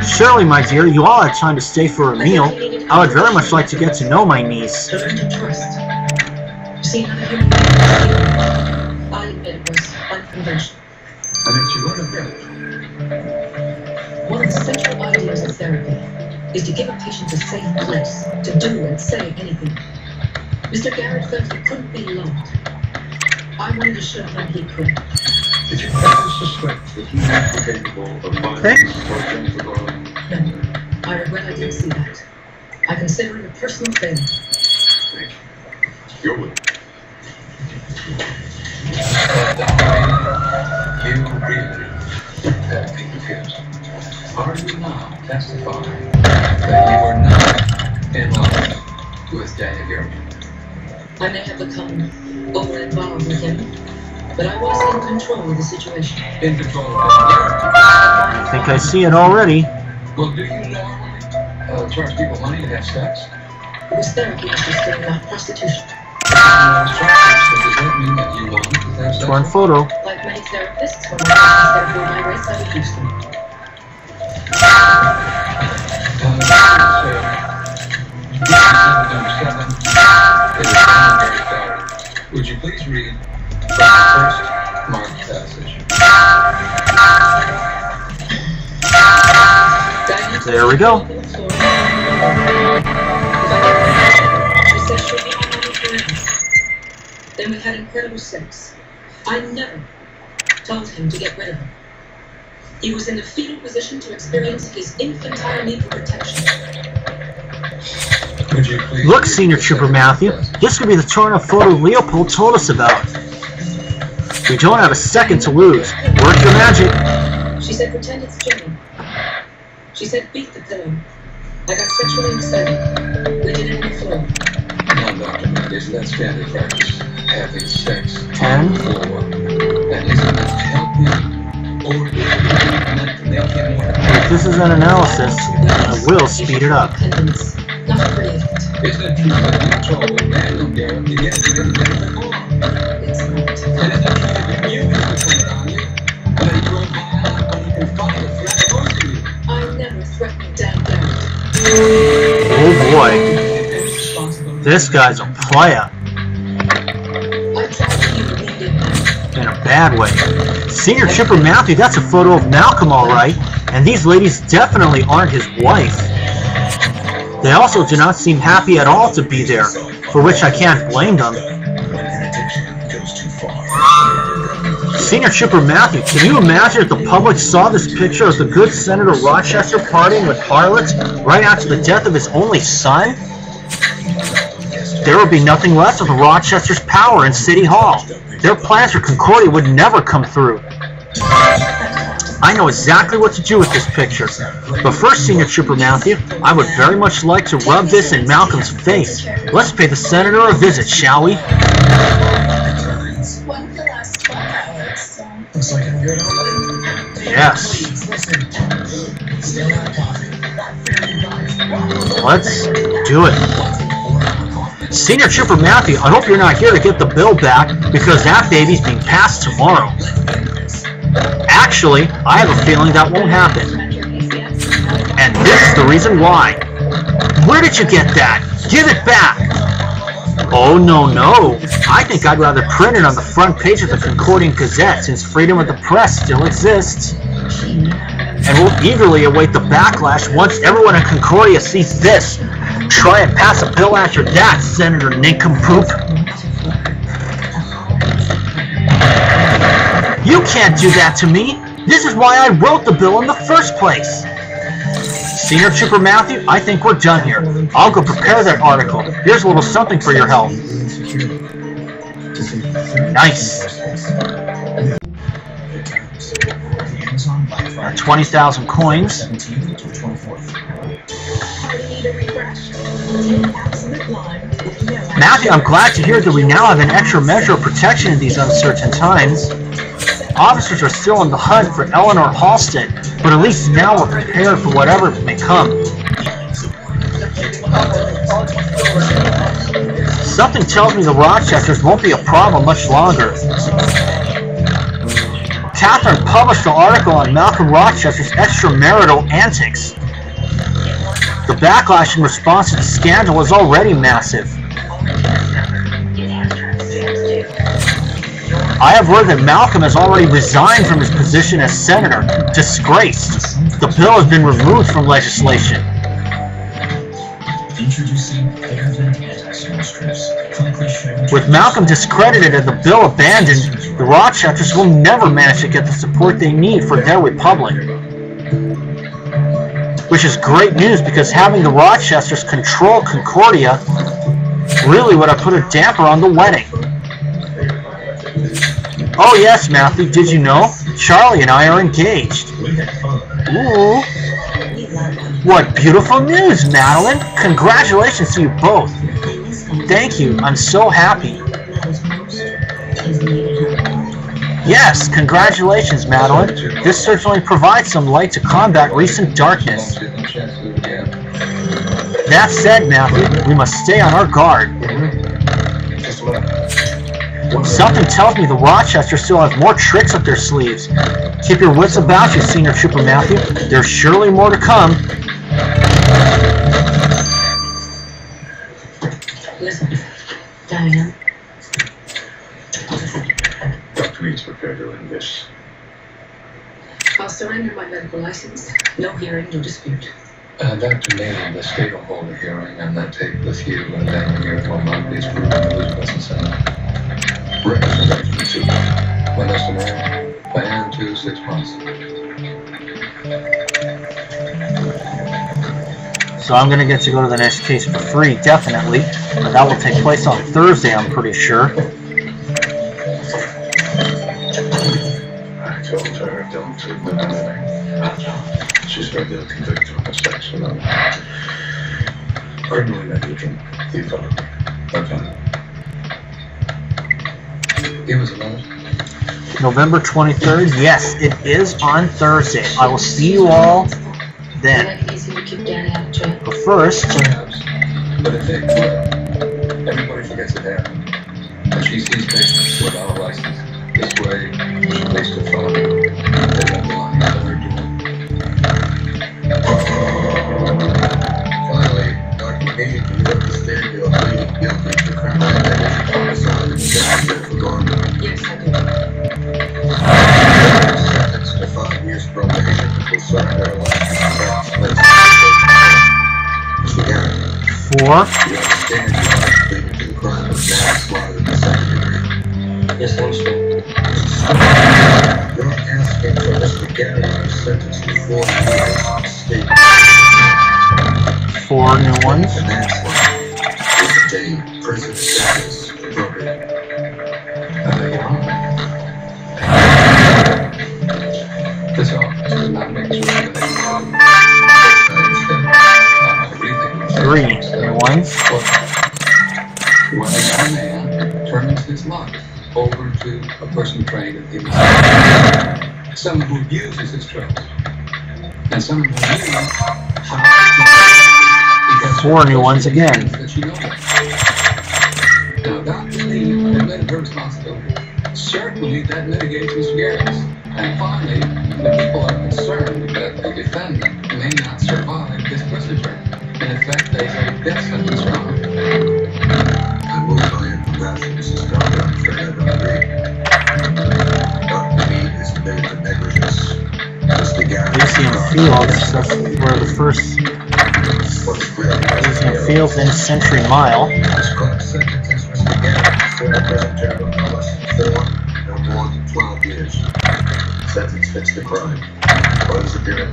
Surely, my dear, you all had time to stay for a meal. I would very much like to get to know my niece. Learn to trust. See how you I admit it was unconventional. I mean, she wrote a bit. One of the central ideas of therapy is to give a patient a safe place to do and say anything. Mr. Garrett felt he couldn't be loved. I wanted to show him he could. Did you ever suspect that he might be capable of violence towards Jennifer Garland? No, I regret I didn't see that. I consider it a personal failure. Thank you. You're with You really have been confused. Are you now testifying that you were not in love with Daniel Garrett? I may have become over-involved with him, but I was in control of the situation. In control of Daniel Garrett? I think I see it already. Well, do you normally charge people money to have sex? It was therapy, Mr. Stern, not prostitution. So does that mean that you wanted to have sex? Torn photo. Like many therapists, when my husband's there for my race, I would use them. Would you please read from the first marked passage? There we go. She said she'll be my mother forever. Then we had incredible sex. I never told him to get rid of her. He was in the fetal position to experience his infantile need for protection. Would you please Look, Senior Trooper Matthew, this could be the torn-up photo Leopold told us about. We don't have a second to lose. Work your magic. She said, pretend it's Jimmy. She said, beat the pillow. I got sexually excited. We did it on the floor. No, Dr. Matt, isn't that standard practice? Having sex 10. on the floor. And isn't that to help him? Or is it meant to make him more? If this is an analysis, I will speed it up. Independence, not create it. Isn't it true that you told Daniel Garrett to get rid of Jennifer Garland? It's not. And isn't it true that you used to put it on you? And that you were violent when you could find a threat close to you? I never threatened Dan Garrett. Oh boy, this guy's a player. I tried to keep him in. In a bad way. Senior Trooper Matthew, that's a photo of Malcolm, alright. And these ladies definitely aren't his wife. They also do not seem happy at all to be there, for which I can't blame them. Senior Trooper Matthew, can you imagine if the public saw this picture of the good Senator Rochester partying with harlots right after the death of his only son? There would be nothing left of the Rochester's power in City Hall. Their plans for Concordia would never come through. I know exactly what to do with this picture. But first, Senior Trooper Matthew, I would very much like to rub this in Malcolm's face. Let's pay the Senator a visit, shall we? One for the last 12 hours, so... Looks like I'm good already. Yes. Still out of coffee. Let's do it. Senior Trooper Matthew, I hope you're not here to get the bill back, because that baby's being passed tomorrow. Actually, I have a feeling that won't happen. And this is the reason why. Where did you get that? Give it back! Oh, no. I think I'd rather print it on the front page of the Concordian Gazette, since freedom of the press still exists. And we'll eagerly await the backlash once everyone in Concordia sees this. Try and pass a bill after that, Senator Nincompoop. You can't do that to me. This is why I wrote the bill in the first place. Senior Trooper Matthew, I think we're done here. I'll go prepare that article. Here's a little something for your help. Nice. 20,000 coins. Matthew, I'm glad to hear that we now have an extra measure of protection in these uncertain times. Officers are still on the hunt for Eleanor Halstead, but at least now we're prepared for whatever may come. Something tells me the Rochesters won't be a problem much longer. Catherine published an article on Malcolm Rochester's extramarital antics. The backlash in response to the scandal is already massive. I have heard that Malcolm has already resigned from his position as senator, disgraced. The bill has been removed from legislation. With Malcolm discredited and the bill abandoned, the Rochesters will never manage to get the support they need for their republic. Which is great news, because having the Rochesters control Concordia really would have put a damper on the wedding. Oh yes, Matthew, did you know? Charlie and I are engaged. Ooh. What beautiful news, Madeline! Congratulations to you both. Thank you, I'm so happy. Yes, congratulations, Madeline. This certainly provides some light to combat recent darkness. That said, Matthew, we must stay on our guard. Something tells me the Rochesters still have more tricks up their sleeves. Keep your wits about you, Senior Trooper Matthew. There's surely more to come. Listen, Diane. Dr. Mead's prepared to end this. I'll surrender my medical license. No hearing, no dispute. Dr. Mead, the state will hold a hearing on that tape with you, and then the hearing will not be approved by Elizabeth and Senate. Representative 2. When does tomorrow? Plan 2 6 months. So I'm going to get to go to the next case for free, definitely. But that will take place on Thursday, I'm pretty sure. I told her, don't do anything. She's ready to convict her of sex with him. Criminally negligent. He thought. Okay. Give us a minute. November 23rd, yes, it is on Thursday. I will see you all then. But first... Perhaps. But if they quit, everybody forgets it happened. And she sees patients without a license. This way, she makes the phone. They don't belong to her Finally, Dr. Mead delivered the stand bill pleading guilty to criminal negligence, homicide, and death for Garner. Yes, I do. Sentenced to 5 years probation will serve their life. Mr. Garrett. 4. You understand you are pleading to the crime of manslaughter in the second degree. Yes, I understand. You're asking for Mr. Garrett to be sentenced to 4 years of state 4 new ones. for manslaughter with a prison sentence appropriate. Your Honor. This all. 3 new ones. When a young man turns his life over to a person trained in human psychology, someone who uses his training, and someone who knows how to 4 new ones again. Now, Dr. Lee admitted her responsibility. Certainly, that mitigates Mr. Garrett's. And finally, the people are concerned that the defendant may not survive his prison term and effect a death sentence from him. I will tell you that Mrs. Carter, I'm afraid I don't agree. Dr. Lee is admitted to negligence. Mr. Garrett. Elysium Fields, that's where the first Elysium Fields in Century Mile. This court sentences Mr. Garrett to a prison term of no less than 4, no more than 12 years. Sentence fits the crime. What is it doing?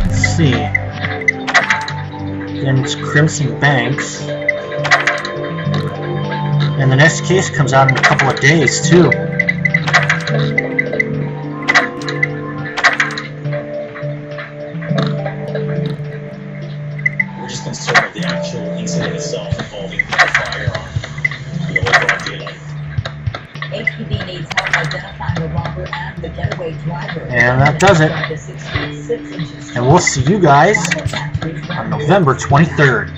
Let's see. Then it's Crimson Banks. And the next case comes out in a couple of days, too. We're just concerned with the actual incident itself involving the firearm. The overall daylight. HPD needs help identifying the robber and the getaway driver. And that does it. And we'll see you guys on November 23rd.